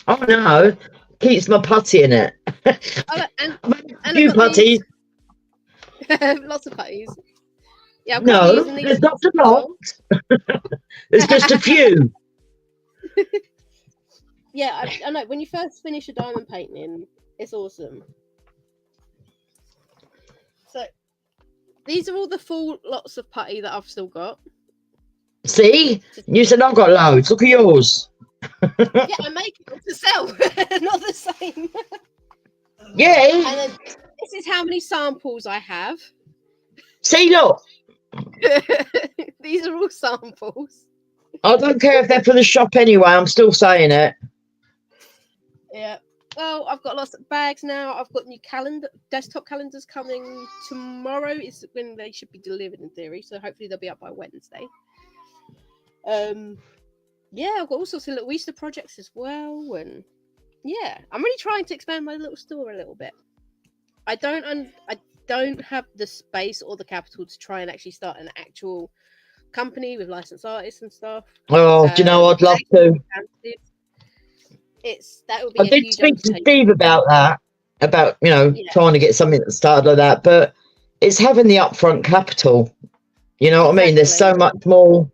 Oh no, keeps my putty in it. and Few putties. Lots of putties. Yeah, I'm No, using these. there's not a lot. There's just a few. Yeah, I know. When you first finish a diamond painting, it's awesome. So these are all the full lots of putty that I've still got. See, you said I've got loads. Look at yours. Yeah, I make it to sell, not the same. Yeah. And then this is how many samples I have. See, look. These are all samples. I don't care if they're for the shop anyway. I'm still saying it. Yeah. Well, I've got lots of bags now. I've got new desktop calendars coming tomorrow. Is when they should be delivered in theory. So hopefully they'll be up by Wednesday. Yeah, I've got all sorts of little Easter projects as well, and yeah, I'm really trying to expand my little store a little bit. I don't have the space or the capital to try and actually start an actual company with licensed artists and stuff. Oh, do you know, I'd love to. That would be. I did speak to Steve about that, about trying to get something that started like that, but it's having the upfront capital. You know what I mean? There's so much more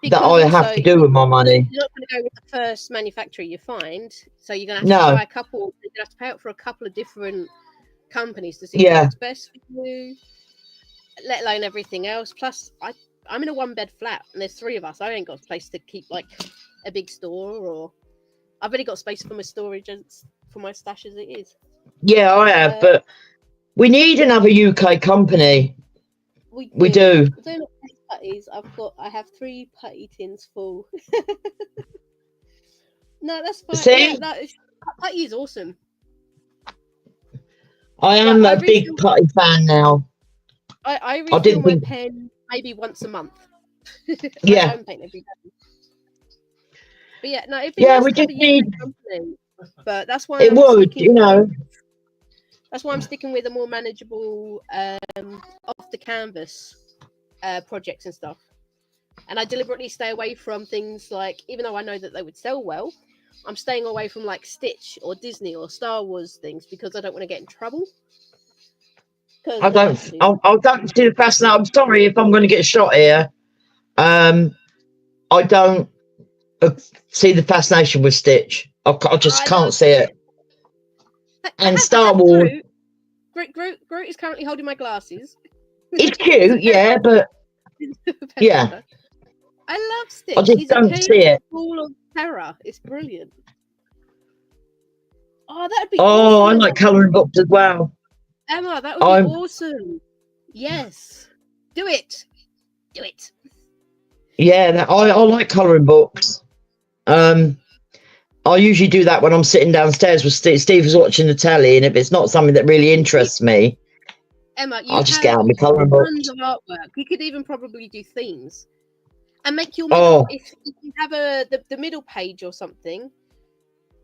that I have to do with my money. You're not going to go with the first manufacturer you find, so you're going to have to try a couple. You're going to have to pay out for a couple of different companies to see what's best for you, let alone everything else. Plus, I'm in a 1-bed flat, and there's 3 of us. I ain't got a place to keep like a big store, or I've only got space for my storage and for my stash as it is. Yeah, I have, but we need another UK company. We do. Putties. I have 3 putty tins full. No, that's fine. See? Yeah, putty is awesome. I am a big putty fan now. I refill my pen maybe once a month. Yeah. I don't paint every day. But yeah, no, it'd be Yeah, nice we to have just a UK need. company. But that's why It I'm would, sticking. That's why I'm Mm. sticking with a more manageable off the canvas projects and stuff. And I deliberately stay away from things like, even though I know that they would sell well, I'm staying away from like Stitch or Disney or Star Wars things because I don't want to get in trouble. I don't. I don't see the fascination. I'm sorry if I'm going to get shot here. I don't see the fascination with Stitch. I just can't see it. And Star Wars. Groot is currently holding my glasses. It's cute, yeah, but yeah, I love Stitch. I just He's don't a see it. full of terror. It's brilliant. Oh, that'd be Oh, awesome, I like colouring books as well. Emma, that would be awesome. Yes. Do it. Do it. Yeah, I like colouring books. I usually do that when I'm sitting downstairs with Steve. Steve is watching the telly, and if it's not something that really interests me, Emma, I'll just get out my colouring book. tons of artwork. You could even probably do themes. And make your Oh. middle, if you have the middle page or something,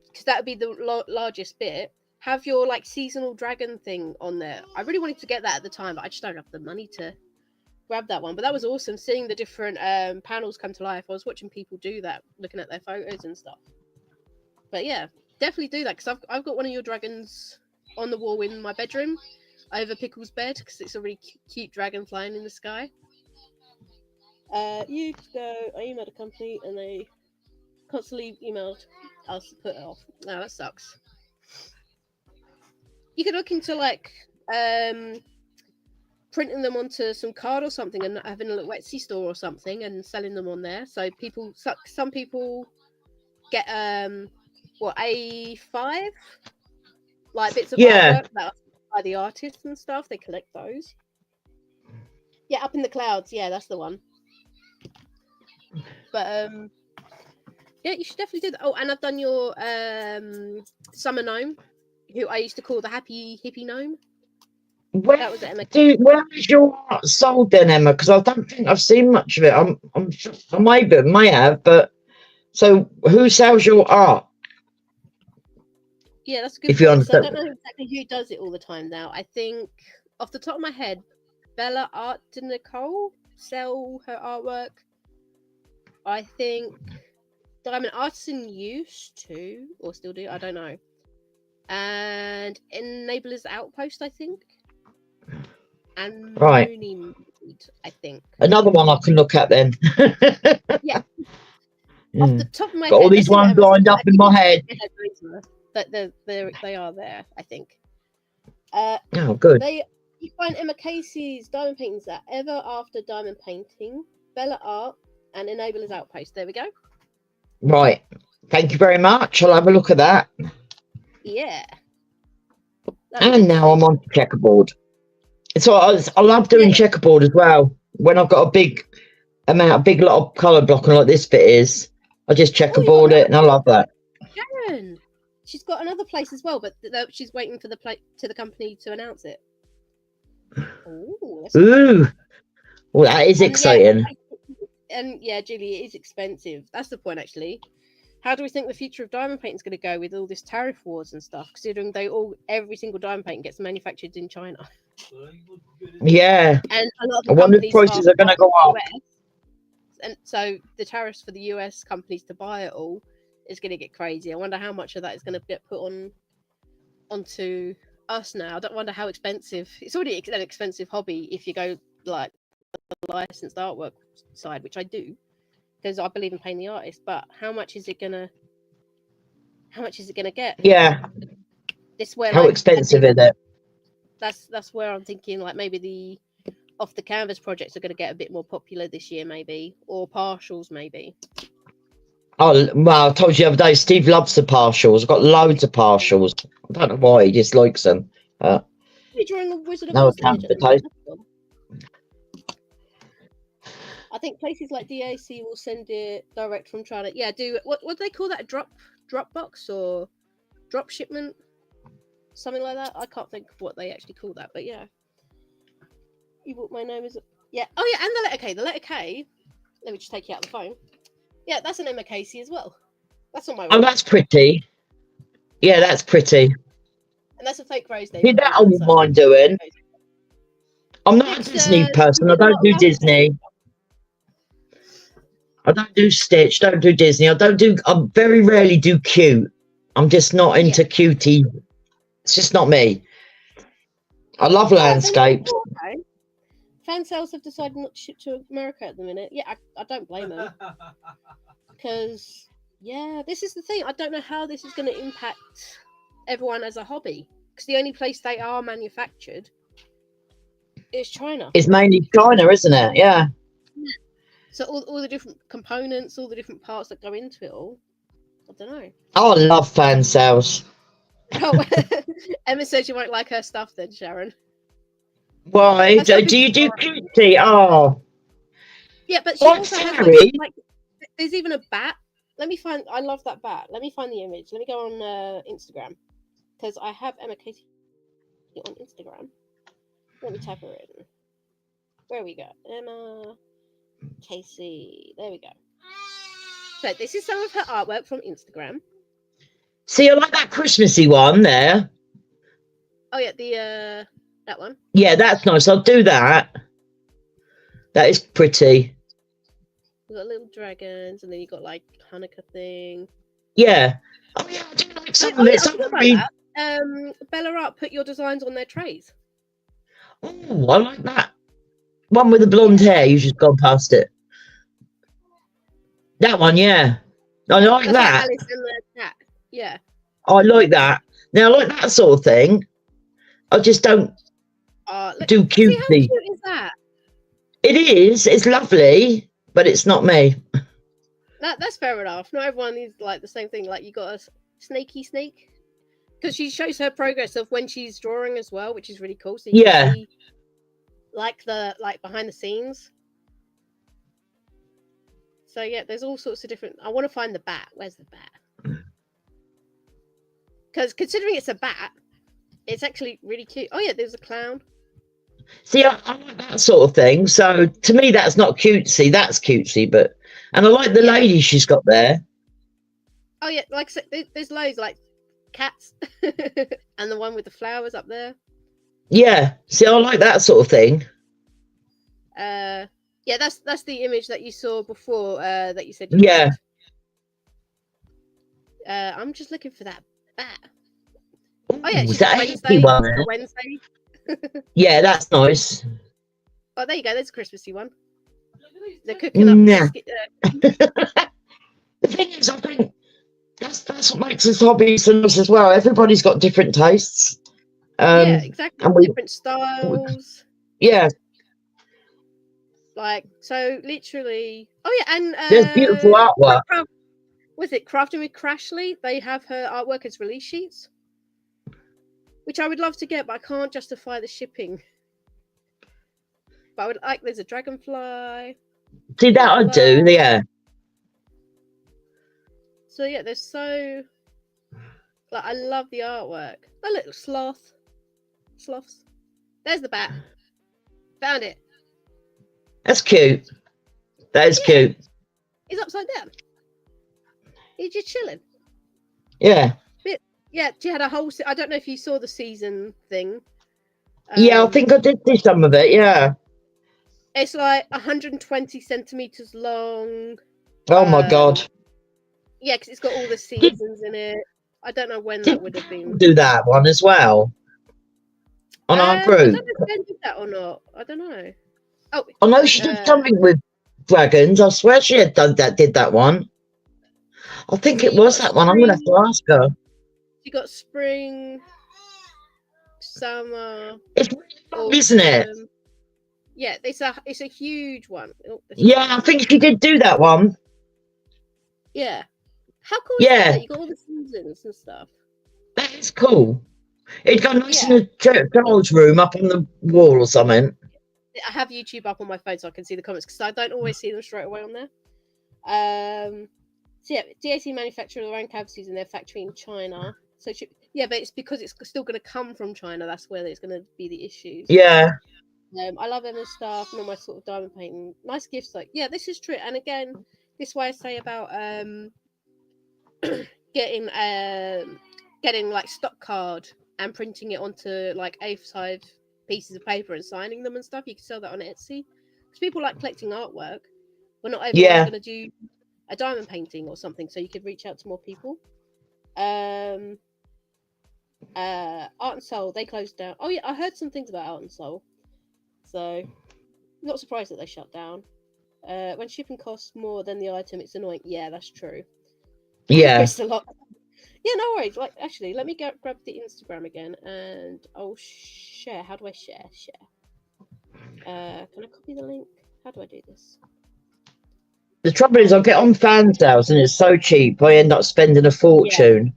because that would be the largest bit, have your like seasonal dragon thing on there. I really wanted to get that at the time, but I just don't have the money to grab that one. But that was awesome, seeing the different panels come to life. I was watching people do that, looking at their photos and stuff. But yeah, definitely do that, because I've got one of your dragons on the wall in my bedroom over Pickle's bed, because it's a really cute dragon flying in the sky. I emailed a company and they constantly emailed us to put it off. No, that sucks. You could look into like printing them onto some card or something and having a little Etsy store or something and selling them on there. So some people get A5, like bits of artwork that are by the artists and stuff. They collect those. Yeah, Up in the Clouds. Yeah, that's the one. But yeah, you should definitely do that. Oh, and I've done your summer gnome, who I used to call the happy hippie gnome. Where is your art sold then, Emma? Because I don't think I've seen much of it. I may have, but so who sells your art? Yeah, that's a good if you point. So I understand. don't know exactly who does it all the time now. I think off the top of my head, Bella Art de Nicole sell her artwork. I think Diamond Artisan used to, or still do, I don't know. And Enabler's Outpost, I think. And Right. Mooney, I think. Another one I can look at then. Yeah. Off the top of my Got head, all these ones lined up in my head. But they are there, I think. Oh, good. You find Emma Casey's diamond paintings at Ever After Diamond Painting, Bella Art, and Enabler's Outpost. There we go. Right. Thank you very much. I'll have a look at that. Yeah. And now I'm on checkerboard. So I love doing checkerboard as well. When I've got a big lot of colour blocking like this bit is, I just checkerboard it, and I love that. Sharon, she's got another place as well, but she's waiting for the company to announce it. Ooh, well, that is exciting. Yeah, Julie, it is expensive. That's the point, actually. How do we think the future of diamond painting is going to go with all this tariff wars and stuff? Considering every single diamond painting gets manufactured in China. Yeah. And a lot of I wonder if prices are going to go up. And so the tariffs for the US companies to buy it all is going to get crazy. I wonder how much of that is going to get put onto us now. I don't wonder how expensive. It's already an expensive hobby if you go like the licensed artwork side, which I do, because I believe in paying the artist. But how much is it gonna get? Yeah. How expensive is it? That's where I'm thinking, like, maybe the off the canvas projects are going to get a bit more popular this year, maybe, or partials, maybe. Oh, well, I told you the other day, Steve loves the partials. I've got loads of partials. I don't know why, he just likes them. You're drawing a Wizard of No, Oz image at the moment. I think places like DAC will send it direct from China. Yeah, do what do they call that? A drop box or drop shipment? Something like that. I can't think of what they actually call that, but yeah. You bought my name is yeah. Oh yeah, and the letter K. The letter K Let me just take you out of the phone. Yeah, that's an Emma Casey as well. That's on my Oh, wall. that's pretty. Yeah, that's pretty. And that's a fake Rose Day. See, that I wouldn't mind doing. I'm not a Disney person. I don't do Disney. I don't do Stitch. Don't do Disney. I very rarely do cute. I'm just not into cutie. It's just not me. I love landscapes. Okay. Fan sales have decided not to ship to America at the minute. Yeah, I don't blame them. Because, yeah, this is the thing. I don't know how this is going to impact everyone as a hobby. Because the only place they are manufactured is China. It's mainly China, isn't it? Yeah. So all the different components, all the different parts that go into it all. I don't know. Oh, I love fan sales. Oh, Emma says you won't like her stuff then, Sharon. Why? Do you do cutie? Oh. Yeah, but she also has like, there's even a bat. I love that bat. Let me find the image. Let me go on Instagram. Because I have Emma Casey on Instagram. Let me type her in. Where we go? Emma Casey. There we go. So this is some of her artwork from Instagram. See, I like that Christmassy one there. Oh yeah, that one. Yeah, that's nice. I'll do that. That is pretty. You've got little dragons, and then you got like Hanukkah thing. Yeah. Oh yeah, I do like some of it. Bella Art put your designs on their trays. Oh, I like that. One with the blonde hair. You just gone past it. That one, yeah. I like that. Alice and the cat. Yeah. I like that. Now, I like that sort of thing. I just don't do cutesy. See how cute is that? It is. It's lovely, but it's not me. That's fair enough. Not everyone is like the same thing. Like you got a snaky snake, because she shows her progress of when she's drawing as well, which is really cool. So you can see, like behind the scenes. So yeah, there's all sorts of different. I want to find the bat. Where's the bat? Because considering it's a bat, it's actually really cute. Oh yeah, there's a clown. See, I like that sort of thing. So to me, that's not cutesy. That's cutesy, and I like the lady she's got there. Oh yeah, like I said, there's loads like cats, and the one with the flowers up there. Yeah, see, I like that sort of thing. Yeah, that's the image that you saw before. That you said. I'm just looking for that bat. Oh yeah, she's got Wednesday. Yeah, that's nice. Oh, there you go. There's a Christmassy one. They're cooking up. The thing is, I think that's what makes us hobbies and us as well. Everybody's got different tastes. Yeah, exactly. And different styles. Yeah. Like, so literally. Oh yeah, and there's beautiful artwork. Was it Crafting with Crashly? They have her artwork as release sheets, which I would love to get, but I can't justify the shipping. But I would like. There's a dragonfly. See, that I do. Yeah. So yeah, there's so. Like, I love the artwork. A little sloths. There's the bat. Found it. That's cute. That is cute. He's upside down. He's just chilling. Yeah. Yeah, she had a whole. I don't know if you saw the season thing. Yeah, I think I did see some of it. Yeah. It's like 120 centimeters long. Oh my god. Yeah, because it's got all the seasons in it. I don't know when that would have been. Do that one as well. On our group. I don't know if Ben did that or not. I don't know. Oh, I know she did something with dragons. I swear she had done that. Did that one? I think it was that one. I'm gonna have to ask her. You got spring, summer. It's really fun, isn't it? Yeah, it's a huge one. Yeah, I think she did do that one. Yeah. How cool is that? You got all the seasons and stuff. That is cool. It'd go nice in a child's room up on the wall or something. I have YouTube up on my phone so I can see the comments because I don't always see them straight away on there. So yeah, DAC manufacture their own cavities in their factory in China. So but it's because it's still going to come from China. That's where there's going to be the issues. Yeah. I love Emma's stuff and all my sort of diamond painting. Nice gifts, like yeah, this is true. And again, this way I say about getting like stock card and printing it onto like A5 pieces of paper and signing them and stuff. You can sell that on Etsy because people like collecting artwork. But not everyone's going to do a diamond painting or something, so you could reach out to more people. Art and Soul, they closed down. Oh yeah, I heard some things about Art and Soul, so not surprised that they shut down. When shipping costs more than the item, it's annoying. Yeah, that's true. Yeah. It's a lot. Yeah, no worries. Like, actually, let me grab the Instagram again, and I'll share. How do I share? Can I copy the link? How do I do this? The trouble is, I get on fan sales and it's so cheap. I end up spending a fortune.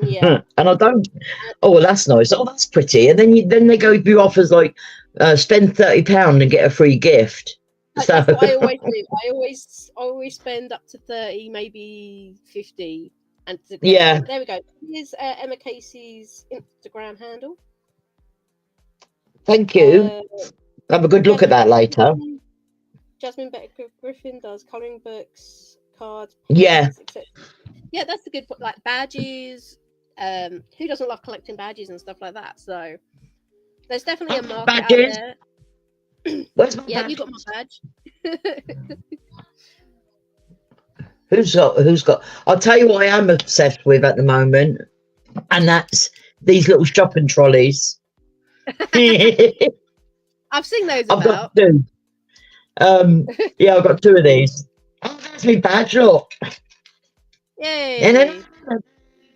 Yeah. And I don't. Oh, that's nice. Oh, that's pretty. And then they go through offers like spend £30 and get a free gift. Like, So that's what I always do. I always spend up to 30, maybe 50. And yeah. There we go. Here's Emma Casey's Instagram handle. Thank you. Have a good look at that later. Jasmine Becker Griffin does colouring books, cards, yeah, etc. Yeah, that's a good point. Like badges. Who doesn't love collecting badges and stuff like that? So there's definitely a market out there. Where's my yeah, badge? you got my badge. Who's got? I'll tell you what I am obsessed with at the moment, and that's these little shopping trolleys. I've seen those I've about. got two. Yeah, I've got two of these. Oh, that's my badge, look. Yay! And then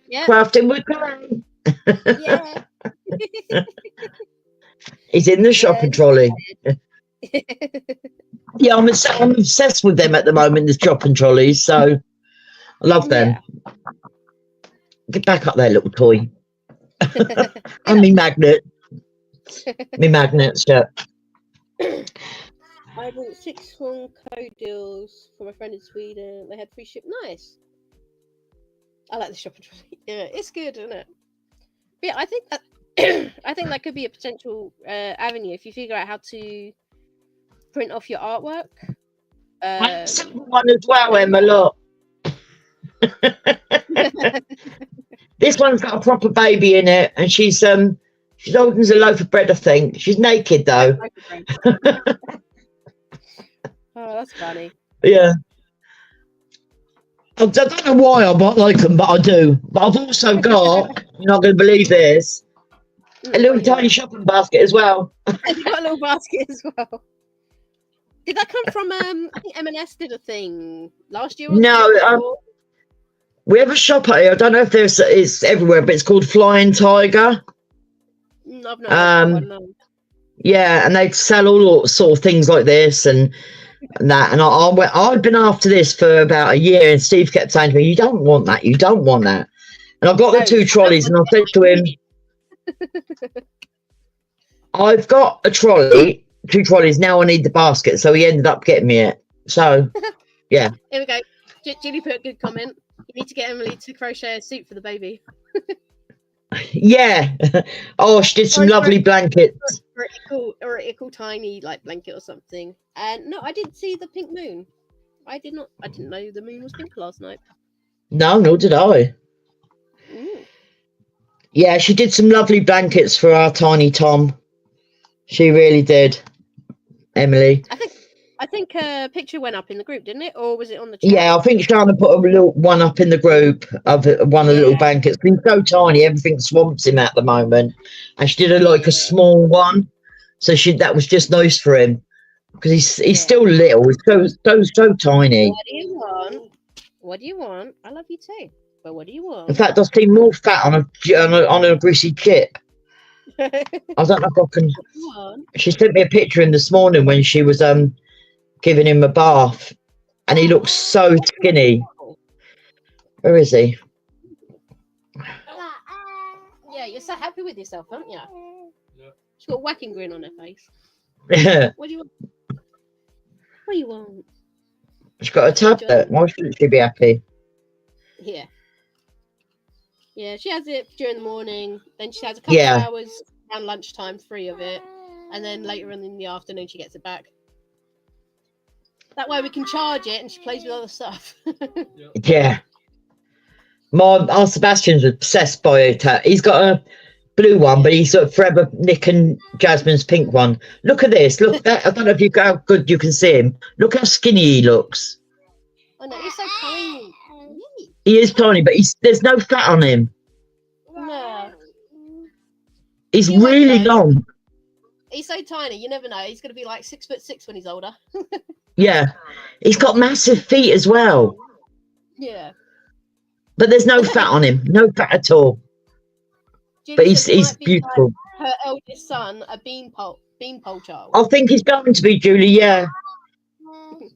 yeah. Crafting with clay. Yeah. He's in the shopping trolley. Yeah, I'm obsessed with them at the moment, the shopping trolleys, so I love them. Yeah. Get back up there, little toy. And me magnet. Me magnets, yeah. I bought 6 Hong Kong deals from a friend in Sweden. They had free ship. Nice. I like the shopping trolley. Yeah, it's good, isn't it? But yeah, I think that that could be a potential avenue if you figure out how to print off your artwork. One as well, Emma. Look. This one's got a proper baby in it, and she's holding a loaf of bread. I think she's naked though. Oh, that's funny. Yeah. I don't know why I might like them, but I do. But I've also got, you're not going to believe this, a little tiny shopping basket as well. You've got a little basket as well. Did that come from, I think M&S did a thing last year? Or no, we have a shop here. I don't know if it's everywhere, but it's called Flying Tiger. I've not heard that one, no. Yeah, and they sell all sort of things like this and that. And I'd been after this for about a year, and Steve kept saying to me, "You don't want that. You don't want that." And I got the 2 trolleys, and I said to him, "I've got a trolley, 2 trolleys. Now I need the basket." So he ended up getting me it. So, yeah. Here we go. Julie put a good comment. You need to get Emily to crochet a suit for the baby. Yeah. Oh, she did some lovely blankets. Or a cool tiny like blanket or something. And no, I didn't see the pink moon. I didn't know the moon was pink last night. No, nor did I. Ooh. Yeah, she did some lovely blankets for our tiny Tom. She really did, Emily. I think a picture went up in the group, didn't it? Or was it on the chat? Yeah, I think Shana put a little one up in the group of one of the little blankets. He's so tiny, everything swamps him at the moment. And she did a small one. So that was just nice for him. Because he's still little. He's so tiny. What do you want? What do you want? I love you too. But what do you want? In fact, I seem more fat on a greasy chip. I don't know if I can. She sent me a picture in this morning when she was giving him a bath, and he looks so skinny. Where is he? Yeah, you're so happy with yourself, aren't you? Yeah. She's got a whacking grin on her face. Yeah. What do you want? What do you want? She's got a tablet. Why shouldn't she be happy? Yeah. Yeah, she has it during the morning. Then she has a couple of hours around lunchtime free of it. and then later on in the afternoon she gets it back. That way we can charge it and she plays with other stuff. Yeah. Our Sebastian's obsessed by it. He's got a blue one, but he's sort of forever nicking Jasmine's pink one. Look at this. Look at that. I don't know if you how good you can see him. Look how skinny he looks. Oh no, he's so tiny. He is tiny, but there's no fat on him. No. He's You won't really know. long. He's so tiny, you never know. He's gonna be like 6'6" when he's older. Yeah. He's got massive feet as well. Yeah. But there's no fat on him. No fat at all. Julie But said he he's might be beautiful. like her eldest son, a beanpole child. I think he's going to be, Julie, yeah.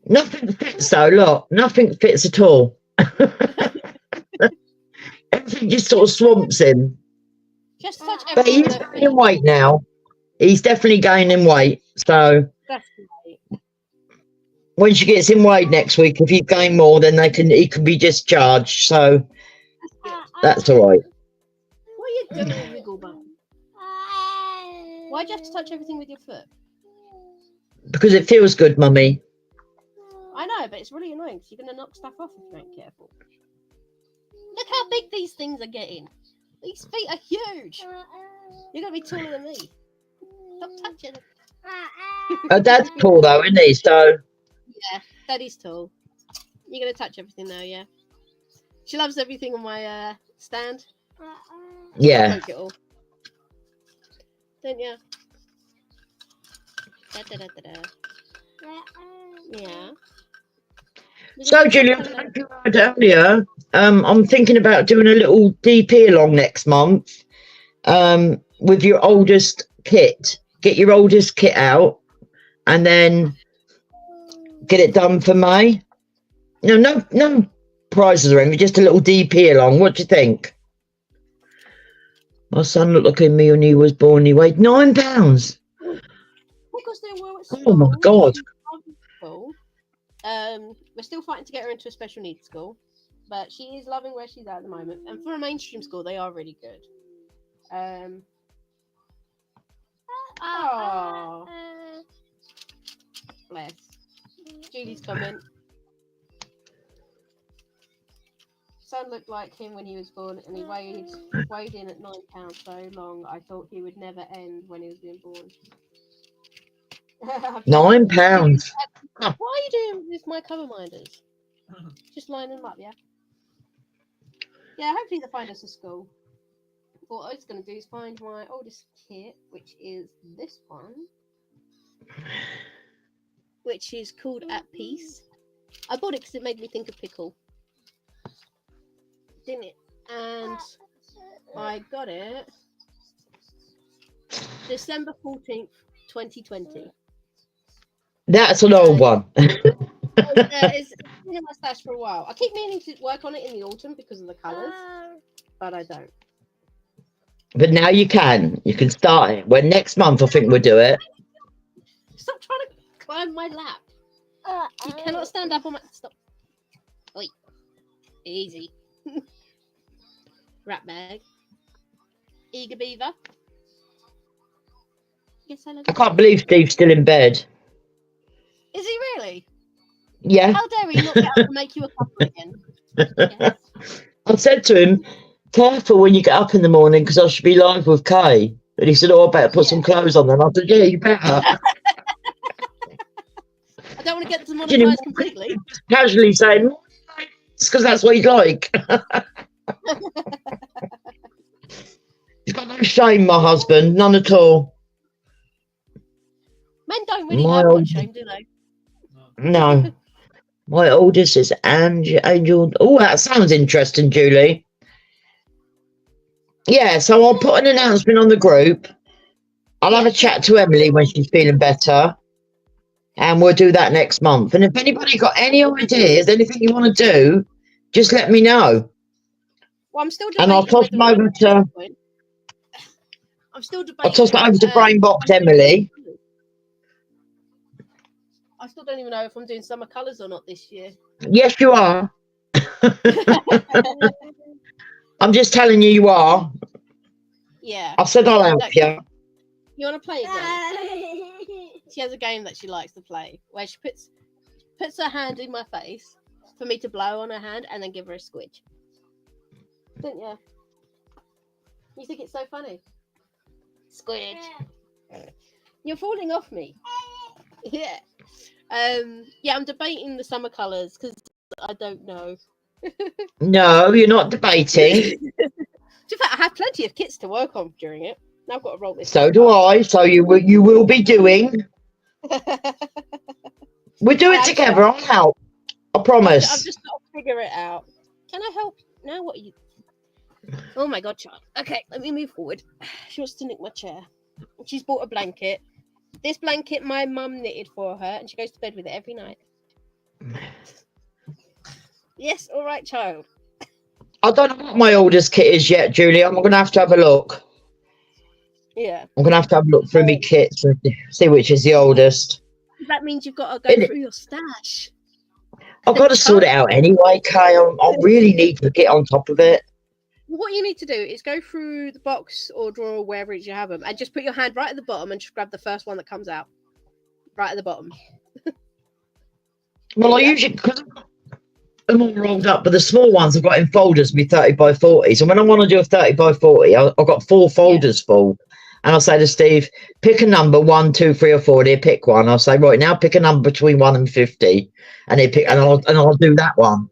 Nothing fits though, look. Nothing fits at all. Everything just sort of swamps him. Just touch But everything. he's with her gaining feet. weight now. He's definitely gaining weight. So That's great. when she gets him weighed next week, if he gain more, then he can be discharged. So that's all right. What are you doing, wiggle bum? Why'd you have to touch everything with your foot? Because it feels good, mummy. I know, but it's really annoying because you're going to knock stuff off if you ain't careful. Look how big these things are getting. These feet are huge. You're going to be taller than me. Stop touching them. Her dad's tall though, isn't he? So Yeah, Daddy's tall. You're going to touch everything now, yeah? She loves everything on my stand. yeah. Poke it all. Don't you? Da, da, da, da, da. Yeah. So Julia, like you heard earlier, I'm thinking about doing a little DP along next month. With your oldest kit. Get your oldest kit out and then get it done for May. No prizes or anything, just a little DP along. What do you think? My son looked like me when he was born. He weighed 9 pounds. Because they were at Oh my school. God. School. We're still fighting to get her into a special needs school, but she is loving where she's at the moment. And for a mainstream school, they are really good. Oh, bless. Julie's comment. Son looked like him when he was born, and he weighed in at 9 pounds so long. I thought he would never end when he was being born. 9 pounds. What are you doing with my cover minders? Just line them up, yeah? Yeah, hopefully they'll find us a school. What I was going to do is find my oldest kit, which is this one. Which is called At Peace. I bought it because it made me think of pickle. Didn't it? And I got it December 14th, 2020. That's an old one. It's been in my stash for a while. I keep meaning to work on it in the autumn because of the colours, but I don't. But now you can. You can start it. Well, next month I think we'll do it. Stop trying to climb my lap. You cannot stand up on my... Stop. Wait. Easy. Rat bag. Eager beaver. Yes, I love I you. can't believe Steve's still in bed. Is he really? Yeah. How dare he not get up and make you a cuppa again? Yes. I said to him, careful when you get up in the morning because I should be live with Kay. And he said, oh, I better put some clothes on then. I said, yeah, you better. I don't want to get demonetised completely. Casually saying, it's because that's what he'd like. He's got no shame, my husband. None at all. Men don't really My have old- much shame, do they? No. My oldest is Angel. Oh, that sounds interesting, Julie. Yeah, so I'll put an announcement on the group. I'll have a chat to Emily when she's feeling better. And we'll do that next month. And if anybody got any ideas, anything you want to do, just let me know. Well, I'm still And I'll debating toss them whether over to I'm still debating. I'll toss that over to Brainbox Emily. I still don't even know if I'm doing summer colours or not this year. Yes, you are. I'm just telling you are. Yeah. I said I'll help you. You want to play again? she has a game that she likes to play where she puts her hand in my face for me to blow on her hand and then give her a squidge. Don't you? You think it's so funny? Squidge. You're falling off me. Yeah. Yeah, I'm debating the summer colours because I don't know. No, you're not debating. In fact, I have plenty of kits to work on during it. Now I've got to roll this. So do I. So you will be doing. We'll do it together. I'll help. I promise. I've just got to figure it out. Can I help? Now what are you... Oh my god, child. Okay, let me move forward. She wants to nick my chair. She's bought a blanket. This blanket my mum knitted for her, and she goes to bed with it every night. Yes, all right, child. I don't know what my oldest kit is yet, Julie. I'm going to have a look. Yeah. I'm going to have a look through my kits and see which is the oldest. That means you've got to go through your stash. I've got to sort it out anyway, Kay. I really need to get on top of it. What you need to do is go through the box or drawer, wherever it is you have them, and just put your hand right at the bottom and just grab the first one that comes out. Right at the bottom. Well, I usually, because I'm all rolled up, but the small ones I've got in folders, me 30 by 40s. And when I want to do a 30 by 40, I've got 4 folders full. And I'll say to Steve, pick a number 1, 2, 3, or 4. He'll pick one. I'll say, right, now pick a number between 1 and 50. And he'll pick, and I'll do that one.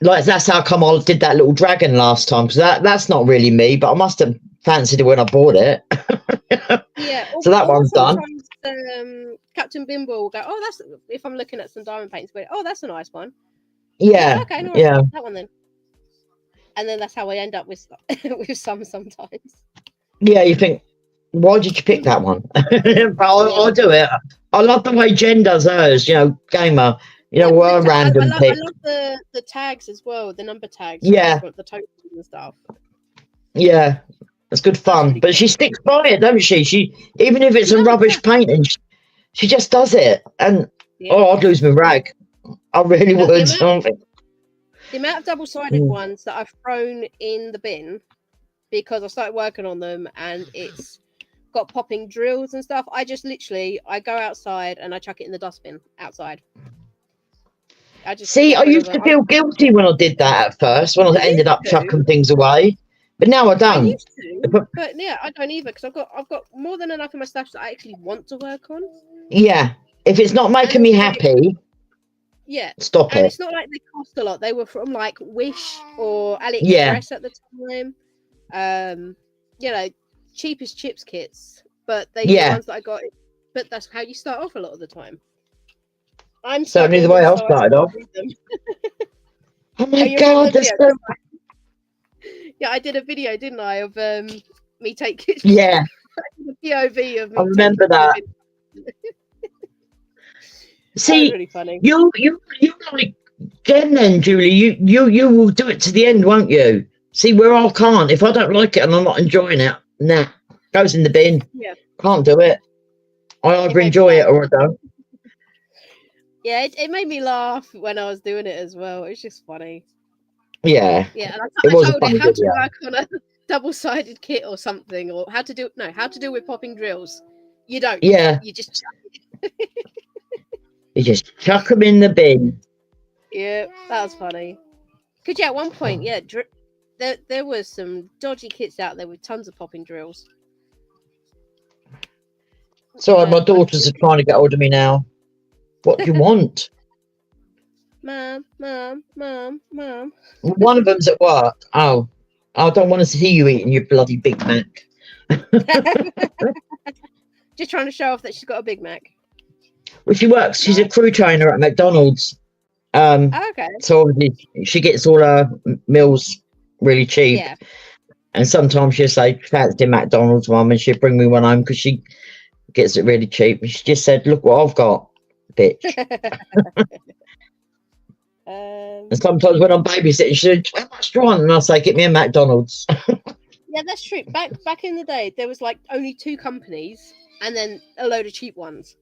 Like that's how come I did that little dragon last time, because that's not really me, but I must have fancied it when I bought it. Yeah. So that one's done. Captain Bimbo will go, oh, that's, if I'm looking at some diamond paints, go, oh, that's a nice one. Yeah. Okay, no, yeah. That one then. And then that's how I end up with with sometimes. Yeah, you think, why did you pick that one? But I'll do it. I love the way Jen does hers, gamer. We're random I pick. love the tags as well, the number tags. Yeah. The tokens and stuff. Yeah, it's good fun. Really, but she sticks by it, doesn't she? She, even if it's a rubbish painting, she just does it. And I'd lose my rag. I really would. The amount of double-sided ones that I've thrown in the bin because I started working on them and it's got popping drills and stuff. I just literally, I go outside and I chuck it in the dustbin outside. I used to feel guilty when I did that at first, when I ended up chucking things away. But now I don't. I used to, but yeah, I don't either because I've got more than enough in my stash that I actually want to work on. Yeah, if it's not making me happy, stop it. And it's not like they cost a lot. They were from like Wish or AliExpress at the time. Cheap as chips kits, but they were the ones that I got. But that's how you start off a lot of the time. I'm certainly the way I started off. Oh my god, that's so... Yeah, I did a video, didn't I, of me taking the POV of me. I remember that. See, really funny. You like Jen then, Julie. You will do it to the end, won't you? See, where I can't. If I don't like it and I'm not enjoying it, goes in the bin. Yeah, can't do it. I either enjoy it or I don't. Yeah, it made me laugh when I was doing it as well. It's just funny. Yeah. Yeah, and I told it how to work on a double-sided kit or something, or how to do with popping drills. You don't. Yeah. You just chuck it. You just chuck them in the bin. Yeah, that was funny. Because at one point, there was some dodgy kits out there with tons of popping drills. Sorry, my daughters are trying to get hold of me now. What do you want? Mom. One of them's at work. Oh, I don't want to see you eating your bloody Big Mac. Just trying to show off that she's got a Big Mac. Well, she works. She's a crew trainer at McDonald's. Okay. So obviously she gets all her meals really cheap. Yeah. And sometimes she'll say, fancy McDonald's, Mum, and she'll bring me one home because she gets it really cheap. And she just said, look what I've got, bitch. And sometimes when I'm babysitting, she said, how much do you want? And I'll say, get me a McDonald's. Yeah, that's true. Back in the day, there was like only 2 companies and then a load of cheap ones.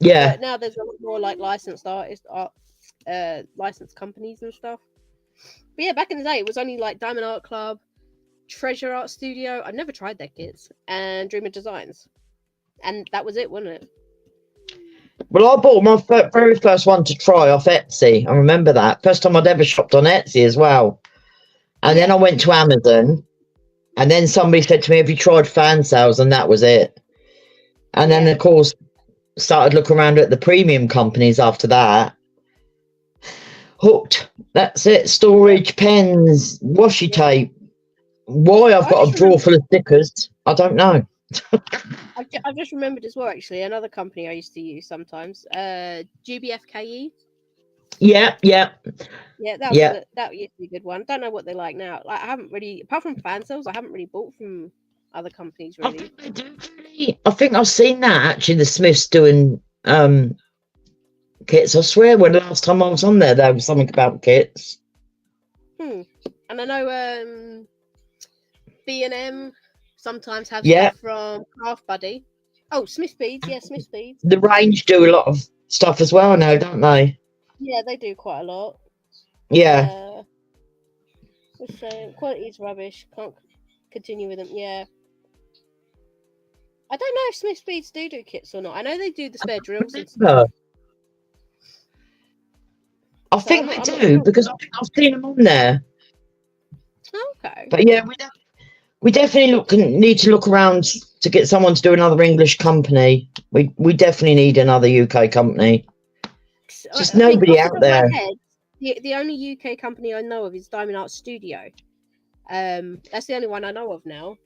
Yeah. But now there's a lot more like licensed licensed companies and stuff. But yeah, back in the day, it was only like Diamond Art Club, Treasure Art Studio. I've never tried their kits, and Dreamer Designs. and that was it, wasn't it? Well, I bought my very first one to try off Etsy. I remember that. First time I'd ever shopped on Etsy as well. And then I went to Amazon, and then somebody said to me, have you tried fan sales? And that was it. And then, of course, started looking around at the premium companies after that. Hooked. That's it. Storage, pens, washi tape. Why I've got a drawer full of stickers, I don't know. I've just remembered as well, actually, another company I used to use sometimes. GBFKE. Yeah. Yeah, that used to be a good one. Don't know what they're like now. Like, I haven't really, apart from fan sales, I haven't really bought from other companies really. I think I've seen that actually. The Smiths doing kits. I swear, when the last time I was on there was something about kits. And I know B&M sometimes have stuff from Craft Buddy. Oh, Smith Beads, Smith Beads. The range do a lot of stuff as well now, don't they? Yeah, they do quite a lot. Yeah. Quality is rubbish. Can't continue with them. Yeah. I don't know if Smith Beads do kits or not. I know they do the spare drills and stuff. I think they do because I've seen them on there. Okay. But yeah, we definitely need to look around to get someone to do another English company. We definitely need another UK company. Just nobody out there. The only UK company I know of is Diamond Art Studio. That's the only one I know of now.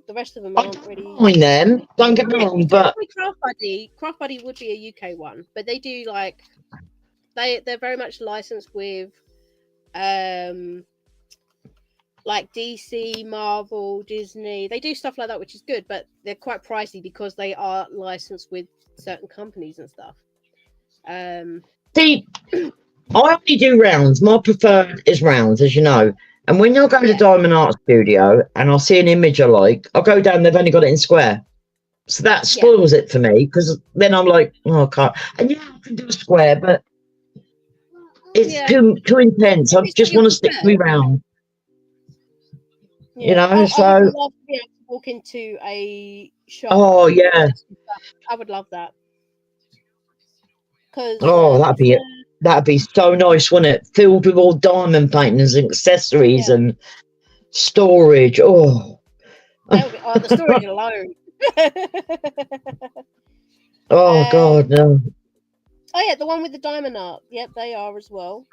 The rest of them aren't really. Mind them. Don't get me wrong, but Craft Buddy would be a UK one, but they do like they're very much licensed with like DC, Marvel, Disney. They do stuff like that, which is good, but they're quite pricey because they are licensed with certain companies and stuff. See, I only do rounds. My preferred is rounds, as you know. And when you'll go to Diamond Art Studio and I'll see an image I like, I'll go down, they've only got it in square. So that spoils it for me, because then I'm like, oh, I can't. And yeah, I can do a square, but it's too intense. I just want to stick to me round. You know, so. I would love to be able to walk into a shop. Oh, yeah. I would love that. Oh, that'd be it. That'd be so nice, wouldn't it? Filled with all diamond paintings and accessories and storage. Oh. The storage alone. Oh, God, no. Oh, yeah, the one with the diamond art. Yep, they are as well.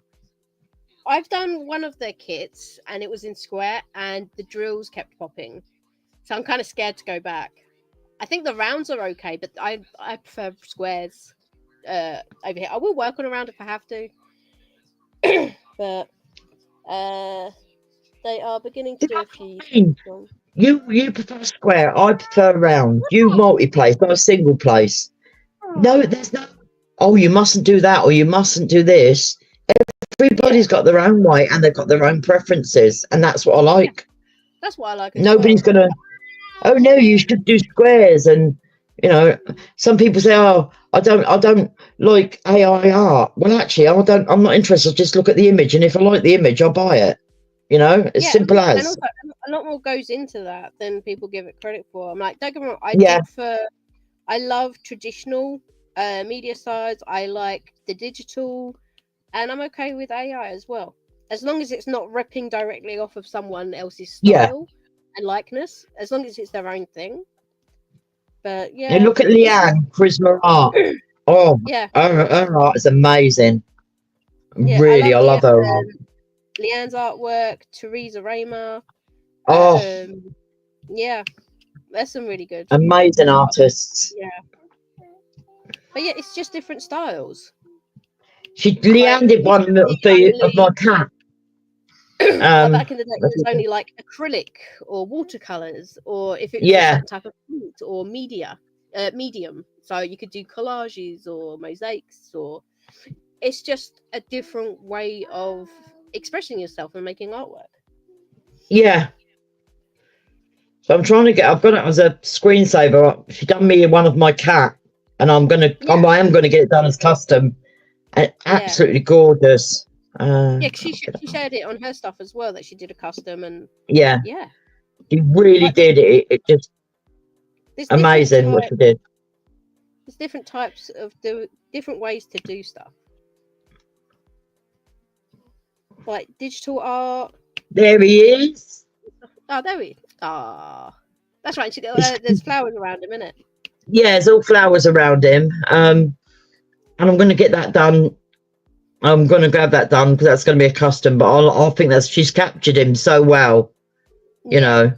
I've done one of their kits, and it was in square, and the drills kept popping. So I'm kind of scared to go back. I think the rounds are okay, but I prefer squares. Over here, I will work on a round if I have to, but they are beginning to do a few. You prefer square, I prefer round. You multi-place, not a single place. No, there's no. Oh, you mustn't do that, or you mustn't do this. Everybody's got their own way, and they've got their own preferences, and that's what I like. That's what I like. Nobody's gonna. Oh no, you should do squares, and you know, some people say, "Oh, I don't like AI art." Well, actually, I'm not interested. Just look at the image, and if I like the image, I'll buy it. You know, as simple as. And also, a lot more goes into that than people give it credit for. I'm like, don't get me wrong. I love traditional media sides. I like the digital, and I'm okay with AI as well, as long as it's not ripping directly off of someone else's style and likeness. As long as it's their own thing. But yeah, and look at Leanne Charisma Art. Oh, her art is amazing. Really, I love her art. Leanne's artwork, Teresa Raymer. Oh, yeah, there's some really good, amazing artists. Yeah, but yeah, it's just different styles. Leanne did one of my cat. Back in the day, it was only like acrylic or watercolors, or if it was a certain type of paint or medium. So you could do collages or mosaics, or it's just a different way of expressing yourself and making artwork. Yeah. So I've got it as a screensaver. She done me one of my cat, and I am gonna get it done as custom. And absolutely gorgeous. She shared it on her stuff as well, that she did a custom, and she really did it. It just amazing what she did. There's different types of different ways to do stuff. Like digital art. There he is. Oh, there we. Ah, that's right. There's flowers around him, isn't it? Yeah, there's all flowers around him. And I'm going to get that done. I'm going to grab that done because that's going to be a custom. But I think she's captured him so well, you know.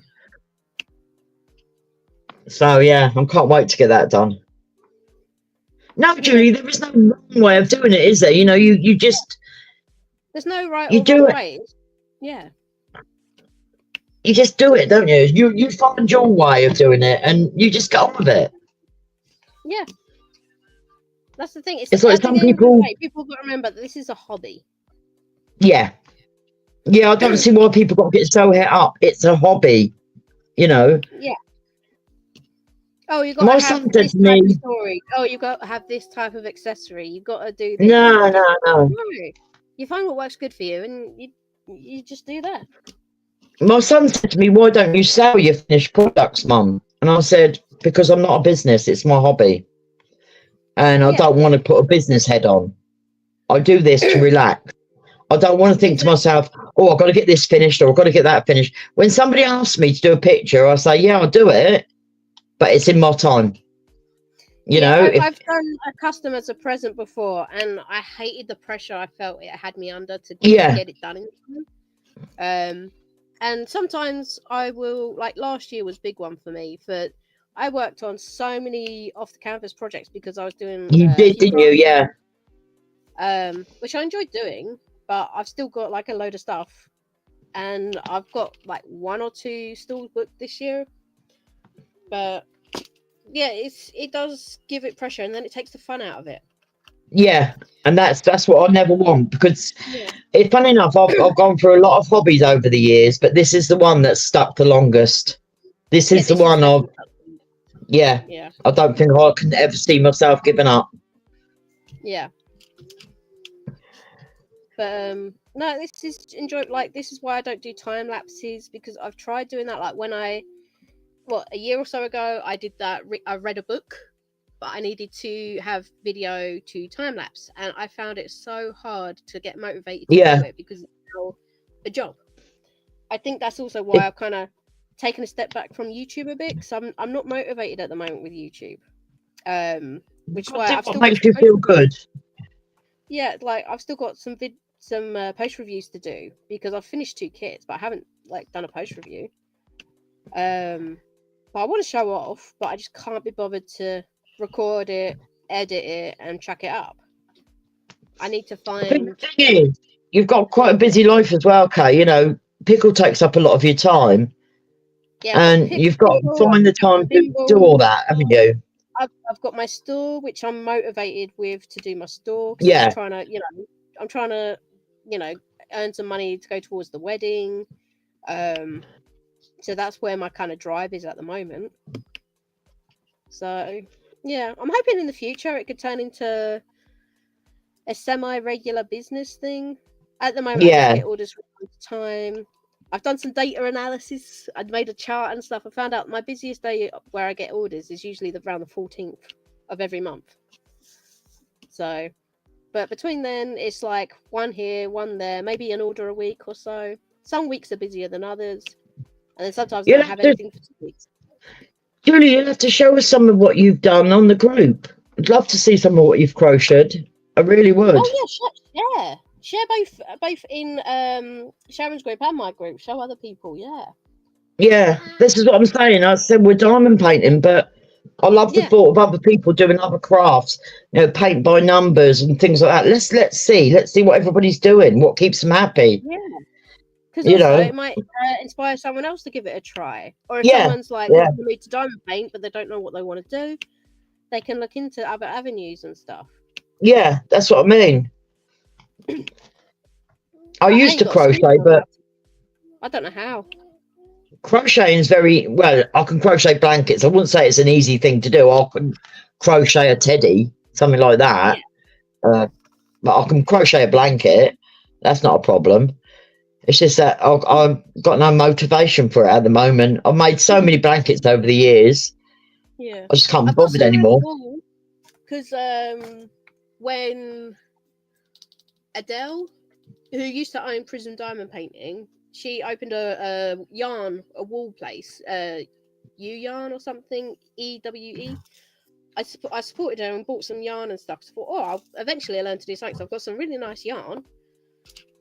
So yeah, I can't wait to get that done. No, Julie, there is no wrong way of doing it, is there? You know, you just. There's no right you or do wrong it. way. Yeah. You just do it, don't you? You find your way of doing it, and you just get on with it. Yeah. That's the thing. It's like some people got to remember that this is a hobby. Yeah. Yeah, I don't see why people got to get so het up. It's a hobby, you know. Yeah. Oh, you got to have this type of story. Oh, you got to have this type of accessory. You got to do this. No. You find what works good for you, and you just do that. My son said to me, "Why don't you sell your finished products, Mum?" And I said, "Because I'm not a business. It's my hobby, and I don't want to put a business head on. I do this to relax. I don't want to think to myself, oh, I've got to get this finished or I've got to get that finished. When somebody asks me to do a picture, I say, yeah, I'll do it, but it's in my time. You know, I've done a custom as a present before, and I hated the pressure I felt it had me under to get it done in time. And sometimes I will, like last year was a big one for me. I worked on so many off the canvas projects because I was doing. You did, didn't you? Yeah. Which I enjoyed doing, but I've still got like a load of stuff, and I've got like 1 or 2 stalls booked this year. But yeah, it does give it pressure, and then it takes the fun out of it. Yeah, and that's what I never want, because it's funny enough, I've gone through a lot of hobbies over the years, but this is the one that's stuck the longest. This is the one I don't think I can ever see myself giving up. Yeah. But no, this is this is why I don't do time lapses, because I've tried doing that. Like when a year or so ago, I did that. I read a book, but I needed to have video to time lapse, and I found it so hard to get motivated to do it because it's now a job. I think that's also why I've kind of taken a step back from YouTube a bit, because I'm not motivated at the moment with YouTube. Which is why I've still makes you feel good. Yeah, like I've still got some post reviews to do, because I've finished 2 kits, but I haven't done a post review. But I want to show off, but I just can't be bothered to record it, edit it, and chuck it up. I need to find. The thing is, you've got quite a busy life as well, Kay. You know, pickle takes up a lot of your time, and you've got to find the time to do all that, haven't you? I've got my store, which I'm motivated with to do my store. Yeah. I'm trying to, earn some money to go towards the wedding. So that's where my kind of drive is at the moment. So yeah, I'm hoping in the future it could turn into a semi-regular business thing. At the moment, I just get orders from time to time. I've done some data analysis. I'd made a chart and stuff. I found out my busiest day where I get orders is usually around the 14th of every month. So, but between then, it's like 1 here, 1 there, maybe an order a week or so. Some weeks are busier than others. And then sometimes I don't have anything for 2 weeks. Julie, you'll have to show us some of what you've done on the group. I'd love to see some of what you've crocheted. I really would. Oh, yeah, share both in Sharon's group and my group. Show other people, Yeah, this is what I'm saying. I said we're diamond painting, but I love the thought of other people doing other crafts, paint by numbers and things like that. Let's see what everybody's doing, what keeps them happy. Yeah, because it might inspire someone else to give it a try. Or if someone's new to diamond paint but they don't know what they want to do, they can look into other avenues and stuff. Yeah, that's what I mean. I used to crochet, but I don't know how. Crocheting is very well. I can crochet blankets. I wouldn't say it's an easy thing to do. I can crochet a teddy, something like that. But I can crochet a blanket. That's not a problem. It's just that I've got no motivation for it at the moment. I've made so many blankets over the years. Yeah, I just can't be bothered anymore. because when Adele, who used to own Prism Diamond Painting, she opened a wall place, U Yarn or something, EWE. I supported her and bought some yarn and stuff. So I thought, oh, I'll eventually learn to do something. So I've got some really nice yarn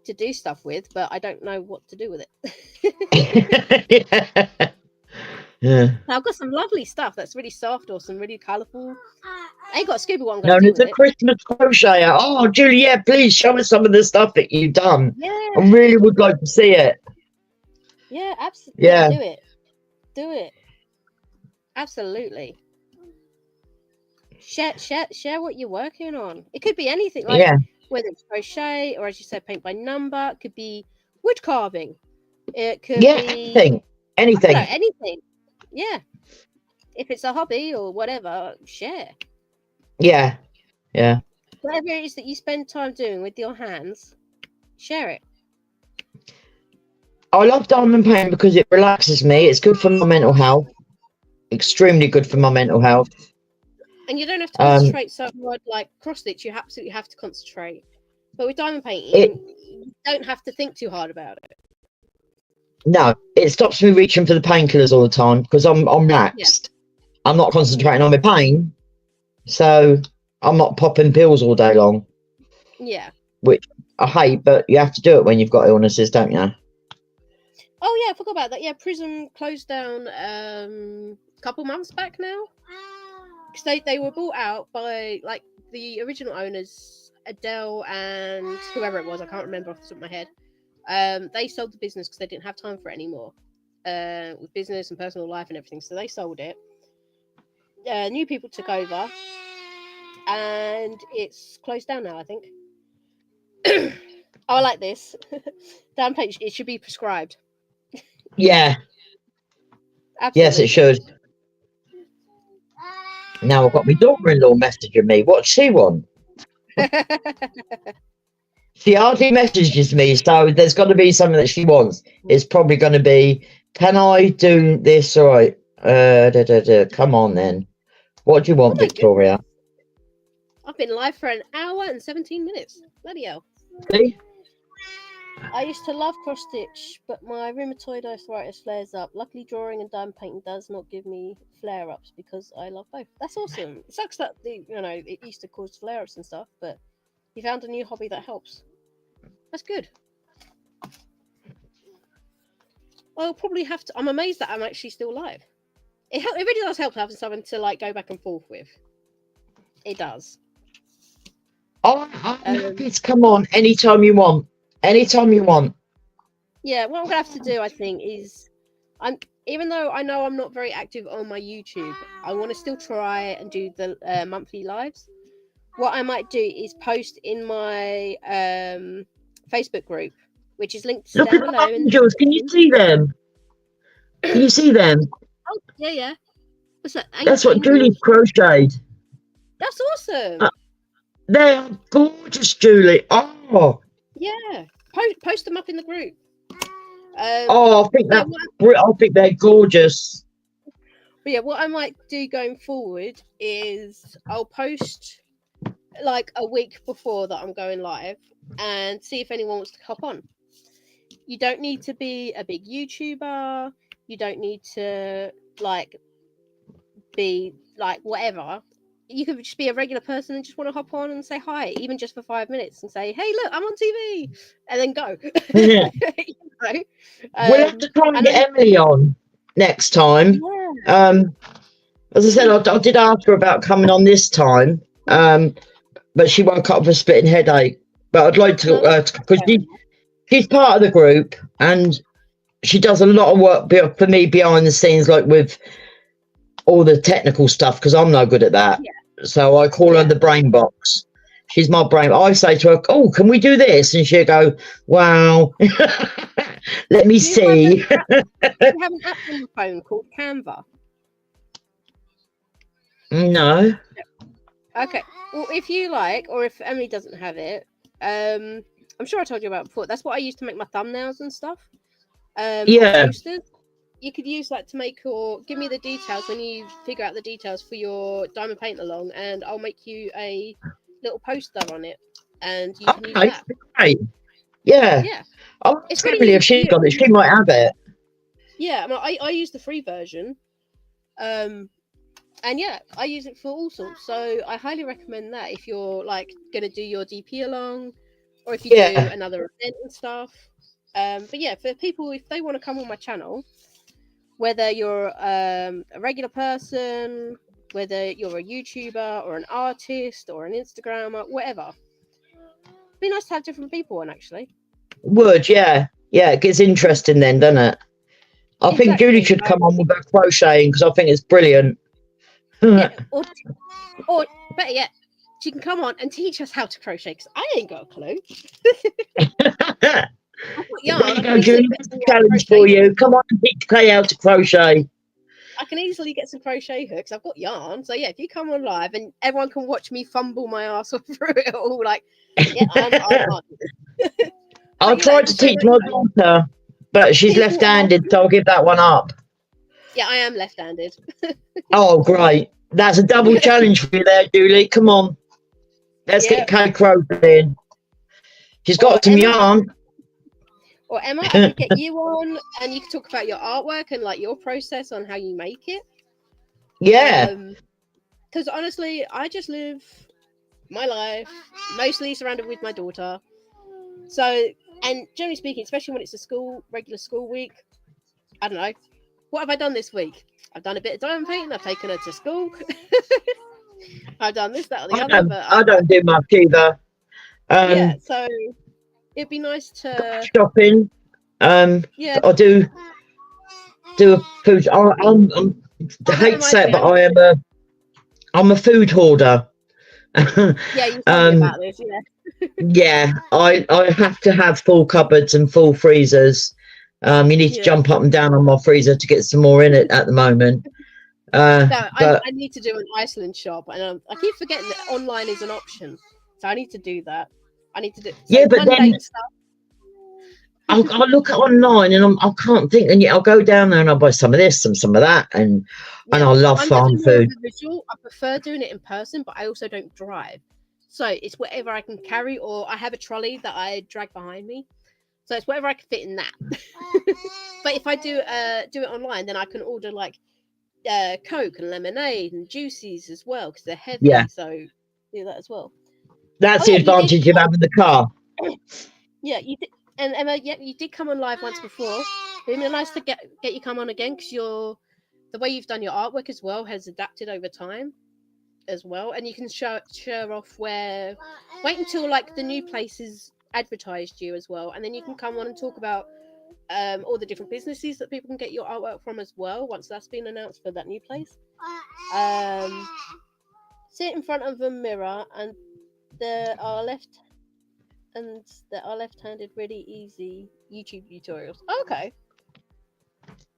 to do stuff with, but I don't know what to do with it. Yeah. I've got some lovely stuff that's really soft or some really colourful. I ain't got a scuba what I'm No, going to do there's with a it. Christmas crocheter. Oh, Juliet, please show us some of the stuff that you've done. Yeah, I really would like to see it. yeah, absolutely. Yeah. Do it. Absolutely. Share what you're working on. It could be anything, like whether it's crochet or, as you said, paint by number. It could be wood carving. It could be anything. Anything. Yeah. If it's a hobby or whatever, share. Yeah. Whatever it is that you spend time doing with your hands, share it. I love diamond painting because it relaxes me. It's good for my mental health. Extremely good for my mental health. And you don't have to concentrate so hard like cross stitch. You absolutely have to concentrate. But with diamond painting, you don't have to think too hard about it. No, it stops me reaching for the painkillers all the time because I'm relaxed. Yeah. I'm not concentrating on my pain, so I'm not popping pills all day long. Yeah. Which I hate, but you have to do it when you've got illnesses, don't you? Oh yeah, I forgot about that. Yeah, Prism closed down a couple months back now. Because they were bought out by like the original owners, Adele and whoever it was, I can't remember off the top of my head. They sold the business because they didn't have time for it anymore, with business and personal life and everything. So they sold it. New people took over, and it's closed down now, I think. I like this. Damn page, it should be prescribed. Yeah. Absolutely. Yes, it should. Now I've got my daughter-in-law messaging me. What's she want? She hardly messages me, so there's got to be something that she wants. It's probably going to be, can I do this? All right. Come on then. What do you want, Victoria? Goodness. I've been live for an hour and 17 minutes. Bloody hell. See? I used to love cross stitch, but my rheumatoid arthritis flares up. Luckily, drawing and diamond painting does not give me flare ups because I love both. That's awesome. It sucks that it used to cause flare ups and stuff, but you found a new hobby that helps. That's good. I'll probably have to. I'm amazed that I'm actually still live. It really does help having something to like go back and forth with. It does. I'm happy to come on anytime you want. Anytime you want. Yeah, what I'm gonna have to do, I think, is even though I know I'm not very active on my YouTube, I want to still try and do the monthly lives. What I might do is post in my Facebook group, which is linked down below. Angels, can you see them? Can you see them? Oh, yeah. What's that? That's what Julie's crocheted. That's awesome. They are gorgeous, Julie. Oh. Yeah. Post them up in the group. I think they're gorgeous. But yeah, what I might do going forward is I'll post like a week before that I'm going live and see if anyone wants to hop on. You don't need to be a big YouTuber. You don't need to be like whatever. You could just be a regular person and just want to hop on and say hi, even just for 5 minutes, and say, "Hey, look, I'm on TV," and then go. Yeah. We'll have to try and get Emily on next time. Yeah. As I said, I did ask her about coming on this time, but she woke up with a splitting headache. But I'd like to, because she's part of the group and she does a lot of work for me behind the scenes, like with all the technical stuff, because I'm no good at that. Yeah. So I call her the brain box. She's my brain. I say to her, "Oh, can we do this?" And she'll go, "Wow, let me see." You have an app on your phone called Canva? No. Okay. Well, if you like, or if Emily doesn't have it, I'm sure I told you about it before. That's what I used to make my thumbnails and stuff. Yeah. Posters. you could use that to make or give me the details when you figure out the details for your diamond paint along, and I'll make you a little poster on it, and you can use Okay, that. great. Yeah. Yeah, Oh, it's Emily, really if easy she's to got it, use. she might have it. Yeah, I use the free version, and yeah, I use it for all sorts. So I highly recommend that if you're like gonna do your DP along, or if you do Yeah. another event and stuff. But yeah, for people, if they want to come on my channel, whether you're a regular person, whether you're a YouTuber or an artist or an Instagrammer, whatever, it'd be nice to have different people on actually. Would, yeah. Yeah, it gets interesting then, doesn't it? I think Julie Exactly. should come on with her crocheting because I think it's brilliant. Yeah, or better yet, she can come on and teach us how to crochet because I ain't got a clue. I've got yarn. There you I go, can easily Julie. get That's some a challenge for crochet you. hooks. Come on and teach Kay how to crochet. I can easily get some crochet hooks. I've got yarn. So yeah, if you come on live and everyone can watch me fumble my ass off through it all, like, yeah, I'm on. I'll yeah, try to just so teach that my you know, daughter, but she's people left-handed, ask. so I'll give that one up. Yeah, I am left-handed. Oh, great. That's a double challenge for you there, Julie. Come on. Let's Yeah. get Kay crocheting. She's Or got some Emma, yarn. Or Emma, I could get you on and you could talk about your artwork and like your process on how you make it. Yeah. Because honestly, I just live my life mostly surrounded with my daughter. So, and generally speaking, especially when it's a regular school week, I don't know. What have I done this week? I've done a bit of diamond painting. I've taken her to school. I've done this, that, or the other. But I don't do much either. yeah, so it'd be nice to shopping. yeah. I do a food. I hate to say it, but I'm a food hoarder. Yeah, you told me about this. Yeah. Yeah, I have to have full cupboards and full freezers. You need to jump up and down on my freezer to get some more in it at the moment. No, but I need to do an Iceland shop, and I keep forgetting that online is an option. So I need to do that. I need to do. So yeah, but then stuff. I'll look at online and I can't think, and yet I'll go down there and I'll buy some of this and some of that, and I love farm food. Visual. I prefer doing it in person, but I also don't drive, so it's whatever I can carry, or I have a trolley that I drag behind me. So it's whatever I can fit in that. But if I do it online, then I can order like Coke and lemonade and juices as well because they're heavy. Yeah. So do that as well. That's the advantage of having the car. Yeah, you did. And Emma, yeah, you did come on live once before. It'd be nice to get you come on again because the way you've done your artwork as well has adapted over time as well, and you can share off where. Wait until like the new places advertised you as well, and then you can come on and talk about all the different businesses that people can get your artwork from as well once that's been announced for that new place. Sit in front of a mirror and there are left-handed really easy YouTube tutorials. Okay.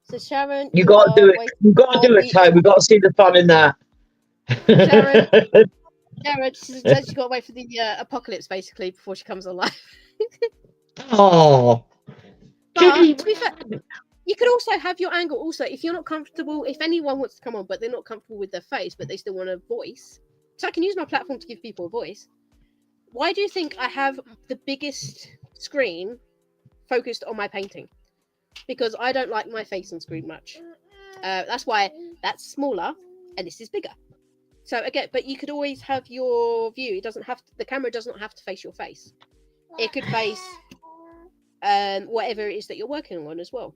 So Sharon, You got to do it. You got to do it, Kay. We got to see the fun in that. Sharon, she says she got to wait for the apocalypse basically before she comes alive. Oh. But to be fair, you could also have your angle. Also, if you're not comfortable, if anyone wants to come on, but they're not comfortable with their face, but they still want a voice, so I can use my platform to give people a voice. Why do you think I have the biggest screen focused on my painting? Because I don't like my face on screen much. That's why that's smaller and this is bigger. So again, but you could always have your view. It doesn't have to, the camera does not have to face your face. It could face whatever it is that you're working on as well.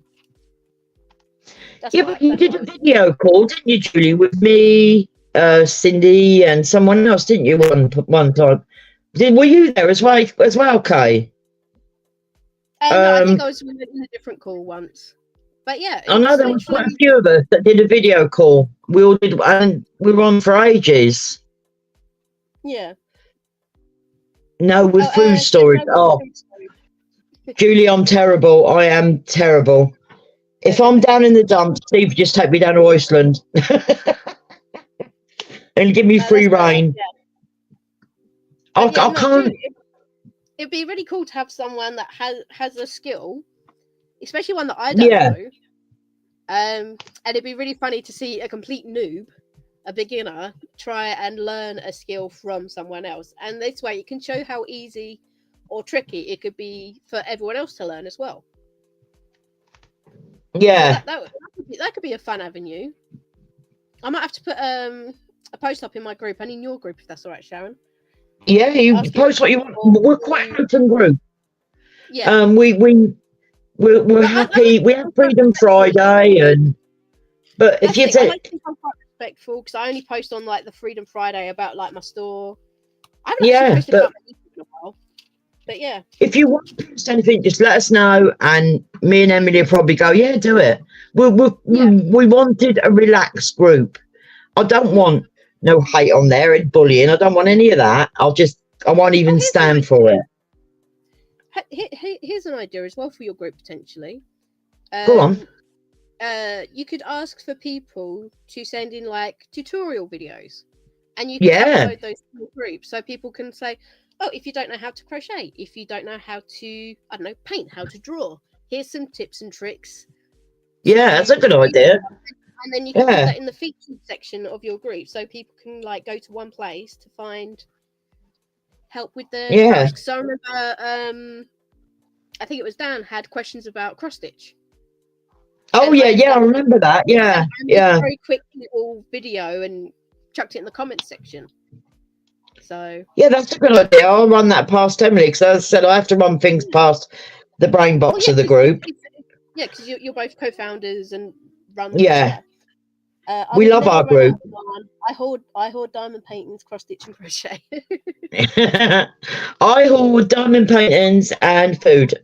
But you did a video call, didn't you, Julie, with me, Cindy, and someone else, didn't you? One time. Were you there as well, Kay? No, I think I was in a different call once. But yeah, I know there was quite a few of us that did a video call. We all did, and we were on for ages. Yeah. No, with food storage. Julie, I'm terrible. I am terrible. If I'm down in the dumps, Steve, just take me down to Iceland and give me free reign. I can't. It'd be really cool to have someone that has a skill, especially one that I don't know, And it'd be really funny to see a complete noob, a beginner, try and learn a skill from someone else. And this way, you can show how easy or tricky it could be for everyone else to learn as well. Yeah. So that could be a fun avenue. I might have to put a post up in my group and in your group if that's all right, Sharon. Yeah, you Asking post what you want. people We're quite an open group. Yeah. We're happy. We have Freedom Friday, but if you I take, like to think I'm quite respectful because I only post on like the Freedom Friday about like my store. I haven't actually posted about my YouTube in a while. But yeah. If you want to post anything, just let us know, and me and Emily will probably go, yeah, do it. We wanted a relaxed group. I don't want no hate on there and bullying. I don't want any of that. I won't even stand for it. Here's an idea as well for your group potentially. Go on. You could ask for people to send in like tutorial videos, and you can upload those to the group so people can say, oh, if you don't know how to crochet, if you don't know how to, I don't know, paint, how to draw, here's some tips and tricks. Yeah, that's a good idea. And then you can put that in the featured section of your group so people can like go to one place to find help with their tasks. So I remember I think it was Dan had questions about cross stitch. Oh yeah, I remember that. Yeah. Very quick little video and chucked it in the comments section. So yeah, that's a good idea. I'll run that past Emily because, as I said, I have to run things past the brain box of the group. Yeah, because you're both co-founders and run. Yeah, we love our group. I hoard diamond paintings, cross stitch, and crochet. I hoard diamond paintings and food.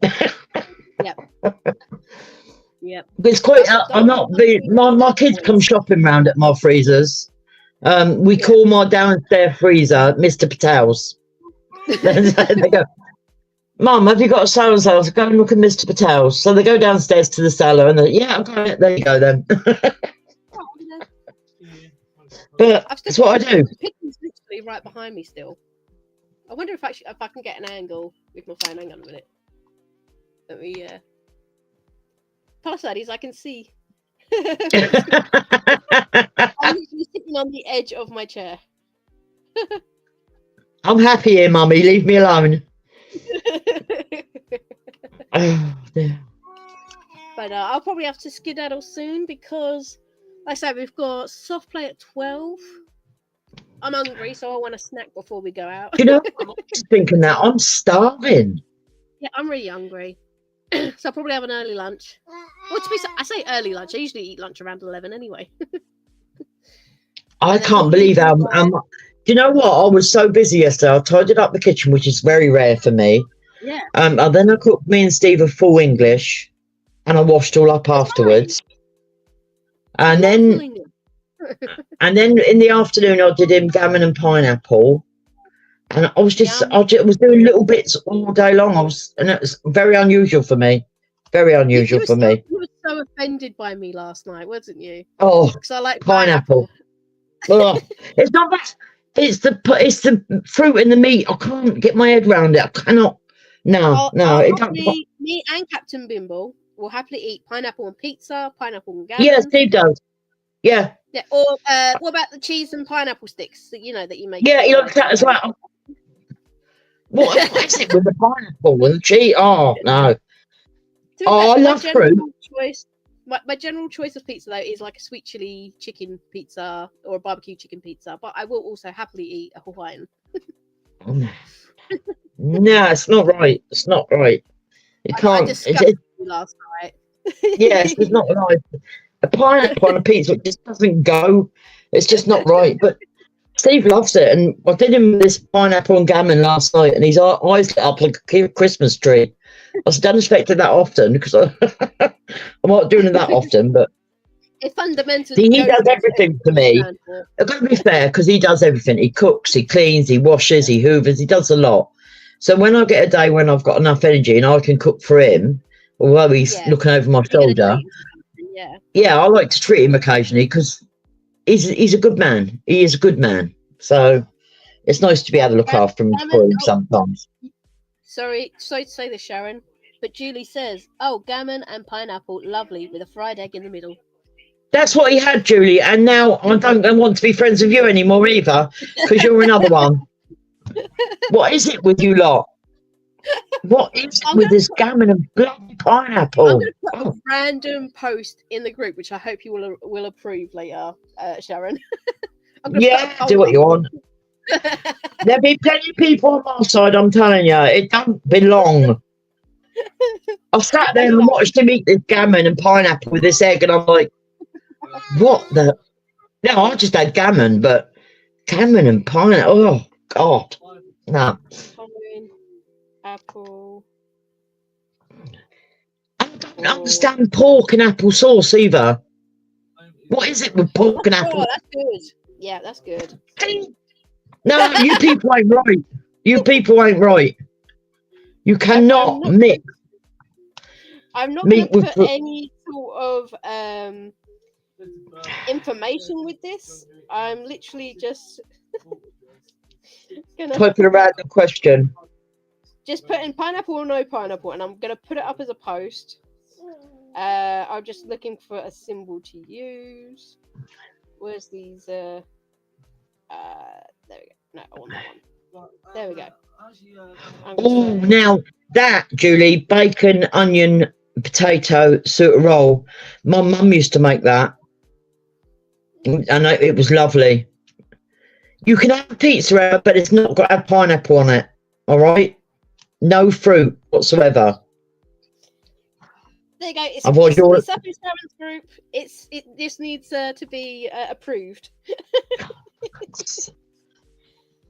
Yep. It's quite. I'm not. My kids come shopping round at my freezers. We call my downstairs freezer Mr. Patel's. They go, Mum, have you got a sales house? Go and look at Mr. Patel's. So they go downstairs to the cellar and I've got it. There you go then. But that's what I do. The kitchen's literally right behind me still. I wonder if I can get an angle with my phone. Hang on a minute. Let me pass that I can see. I'm literally sitting on the edge of my chair. I'm happy here, Mummy. Leave me alone. Oh, dear. But I'll probably have to skedaddle soon because, like I said, we've got soft play at 12. I'm hungry, so I want a snack before we go out. You know, I'm just thinking that I'm starving. Yeah, I'm really hungry. So I'll probably have an early lunch. Well, I say early lunch. I usually eat lunch around 11 anyway. I can't believe how. Do you know what? I was so busy yesterday. I tidied up the kitchen, which is very rare for me. Yeah. And then I cooked me and Steve a full English, and I washed all up afterwards. And then in the afternoon, I did him gammon and pineapple. And I was was doing little bits all day long. And it was very unusual for me. Very unusual for me. You were so offended by me last night, wasn't you? Oh, because I like pineapple. Oh, it's not that. It's the fruit and the meat. I can't get my head around it. I cannot. No. Me and Captain Bimble will happily eat pineapple on pizza, pineapple and gammon. Yeah, Steve does. Yeah. Yeah. Or what about the cheese and pineapple sticks that you make? Yeah, he likes that as well. What is it with the pineapple and the cheese? Oh no. I love fruit. My general choice of pizza though is like a sweet chili chicken pizza or a barbecue chicken pizza, but I will also happily eat a Hawaiian. Oh, no. No, it's not right. It's not right. You can't. I discussed it last night. Yes, it's not right. A pineapple on a pizza just doesn't go. It's just not right. But Steve loves it, and I did him this pineapple and gammon last night, and his eyes lit up like a Christmas tree. I don't expect it that often because I'm not doing it that often, but it fundamentally he does everything for me. I've got to be fair because he does everything. He cooks, he cleans, he washes, he hoovers, he does a lot. So when I get a day when I've got enough energy and I can cook for him, although he's looking over my shoulder, I like to treat him occasionally because he's a good man. He is a good man. So it's nice to be able to look after him for him sometimes. Sorry to say this, Sharon, but Julie says, "Oh, gammon and pineapple, lovely with a fried egg in the middle." That's what he had, Julie. And now I don't want to be friends with you anymore either, because you're another one. What is it with you lot? What is it with this gammon and bloody pineapple? I'm going to put a random post in the group, which I hope you will approve later, Sharon. Yeah, do what you want. There'll be plenty of people on my side, I'm telling you. It don't belong. I sat there and watched him eat this gammon and pineapple with this egg, and I'm like, what the? No, I just had gammon, but gammon and pineapple. Oh, God. No. Apple. I don't understand pork and apple sauce either. What is it with pork and apple? Oh, that's good. Yeah, that's good. No, you people ain't right. You people ain't right. You cannot mix. I'm not going to put any sort of information with this. I'm literally just gonna put a random question. Just put in pineapple or no pineapple, and I'm gonna put it up as a post. I'm just looking for a symbol to use. Where's these? There we go. No, I want that one. There we go. Oh, now that, Julie, bacon, onion, potato sort of roll. My mum used to make that, and it was lovely. You can have pizza, but it's not got to have pineapple on it. All right, no fruit whatsoever. There you go. It's up in Sharon's group. This needs to be approved.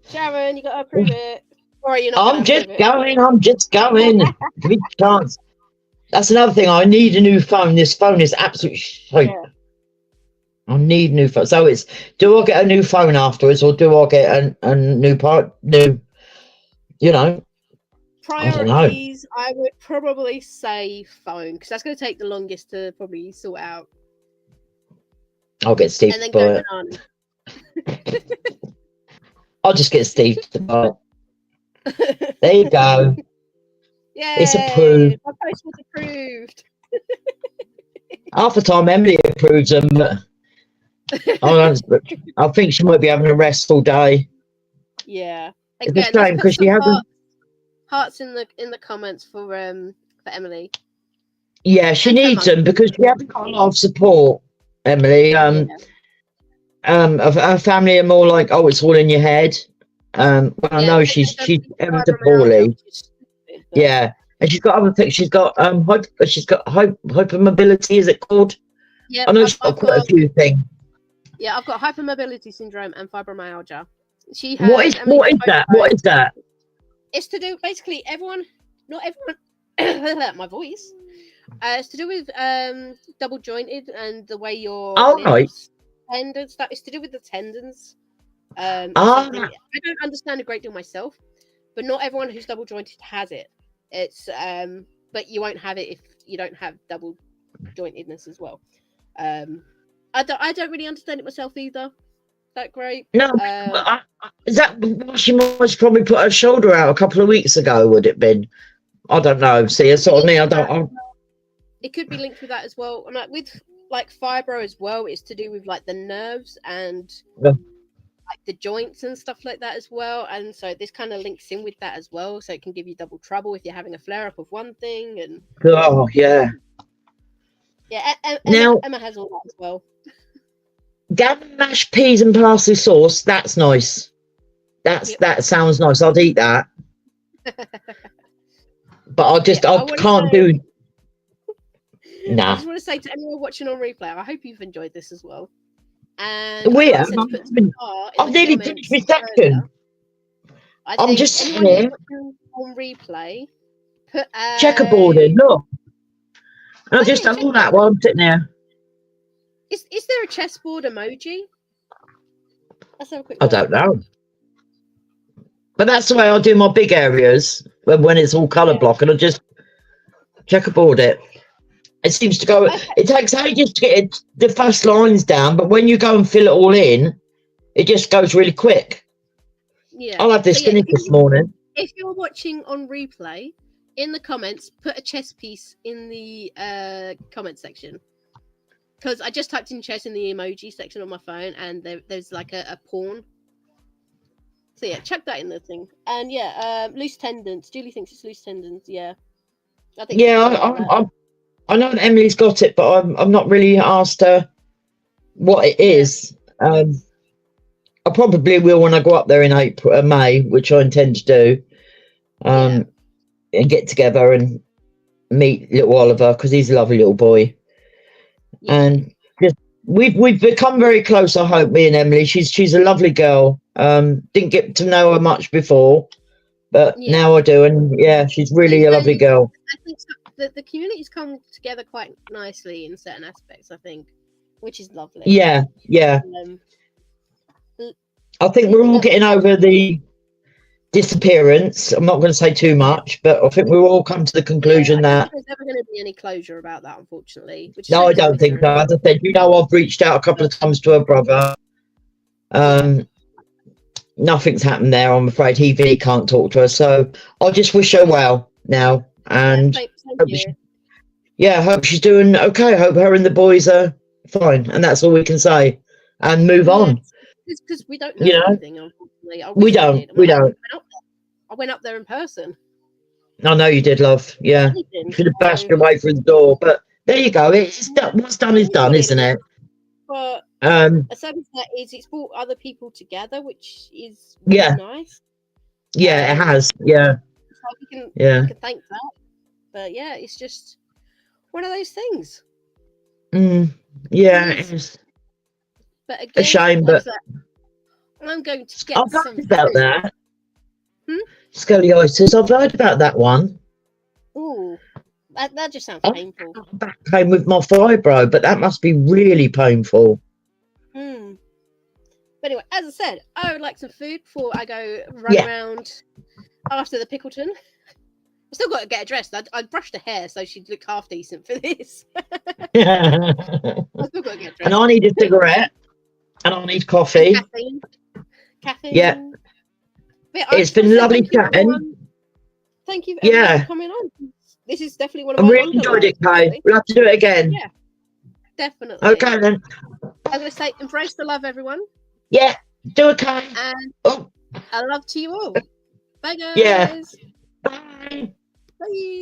Sharon, you got to approve it. Or are you not? I'm just going. Give me a chance. That's another thing. I need a new phone. This phone is absolutely shite. Yeah. I need a new phone. So it's, do I get a new phone afterwards, or do I get a new you know? Priorities, I would probably say phone, because that's going to take the longest to probably sort out. I'll get Steve to buy it. I'll just get Steve to buy it. There you go. Yeah, it's approved. My post was approved. Half the time Emily approves them, but I think she might be having a rest all day. Yeah. Again, it's a shame because she hasn't. Hearts in the comments for Emily. Yeah, she needs them because she hasn't got a lot of support, Emily. Her family are more like, oh, it's all in your head. I know she's ever so poorly. Yeah, and she's got other things. She's got hypermobility. Is it called? Yeah, I know she's got quite a few things. Yeah, I've got hypermobility syndrome and fibromyalgia. She has. What is that? What is that? It's to do basically not everyone. My voice. It's to do with double jointed and the way your tendons. It's to do with the tendons. I don't understand a great deal myself, but not everyone who's double jointed has it. It's but you won't have it if you don't have double jointedness as well. I don't really understand it myself either. That great. No, is that she must probably put her shoulder out a couple of weeks ago? Would it been? I don't know. See, it's sort of me. It could be linked with that as well. And with fibro as well, it's to do with the nerves and the joints and stuff like that as well. And so this kind of links in with that as well. So it can give you double trouble if you're having a flare up of one thing. And oh yeah, yeah. Emma has all that as well. Gammon mashed peas and parsley sauce. That's nice. That sounds nice. I'd eat that. But I can't do. Nah. I just want to say to anyone watching on replay, I hope you've enjoyed this as well. And I've nearly finished my section. I'm just here on replay. Checkerboarding. Look, I've just done all that while I'm sitting there. Is there a chessboard emoji? Let's have a quick look. I don't know. But that's the way I do my big areas when it's all colour block, and I just checkerboard it. It seems to go. Okay. It takes ages to get the first lines down, but when you go and fill it all in, it just goes really quick. Yeah. I'll have this finished this morning. If you're watching on replay, in the comments, put a chess piece in the comment section. because I just typed in chess in the emoji section on my phone, and there's like a pawn. So yeah, chuck that in the thing. And yeah, loose tendons. Julie thinks it's loose tendons. Yeah, I think. Yeah, I know that Emily's got it, but I'm not really asked her what it is. I probably will when I go up there in May, which I intend to do. And get together and meet little Oliver, because he's a lovely little boy. Yeah. And just we've become very close, I hope, me and Emily. She's a lovely girl. Didn't get to know her much before, but now I do, and yeah, she's really a lovely girl. I think the community's come together quite nicely in certain aspects, I think, which is lovely. Yeah. I think we're all getting over the disappearance. I'm not going to say too much, but I think we've all come to the conclusion that there's never going to be any closure about that, unfortunately. Which is no, I don't think so. As I said, I've reached out a couple of times to her brother. Nothing's happened there. I'm afraid he really can't talk to her, so I'll just wish her well now, and hope she's doing okay. Hope her and the boys are fine, and that's all we can say, and move on. It's because we don't know anything, unfortunately. We don't. I went up there in person. I know you did, love. Yeah, you should have bashed your way through the door, but there you go. It's done. What's done is done, isn't it? But a service that is, it's brought other people together, which is really nice. Yeah, it has. Yeah. So we can thank that. But yeah, it's just one of those things. Yeah, it is. But again, a shame, but I'm going to get I've some heard about food. that. Scoliosis. I've heard about that one. Ooh, that just sounds painful. Back pain with my fibro, but that must be really painful. But anyway, as I said, I would like some food before I go run around after the Pickleton. I've still got to get her dressed. I brushed her hair so she'd look half decent for this. I've still got to get dressed. And I need a cigarette. And I need coffee. Caffeine. Yeah. It's been lovely chatting. Thank you for coming on. This is definitely one of I my really enjoyed it, Kay. We'll have to do it again. Yeah, definitely. Okay, then. I'm going to say embrace the love, everyone. Yeah, do it, Kay. And I love to you all. Bye, guys. Yeah. Bye. Bye.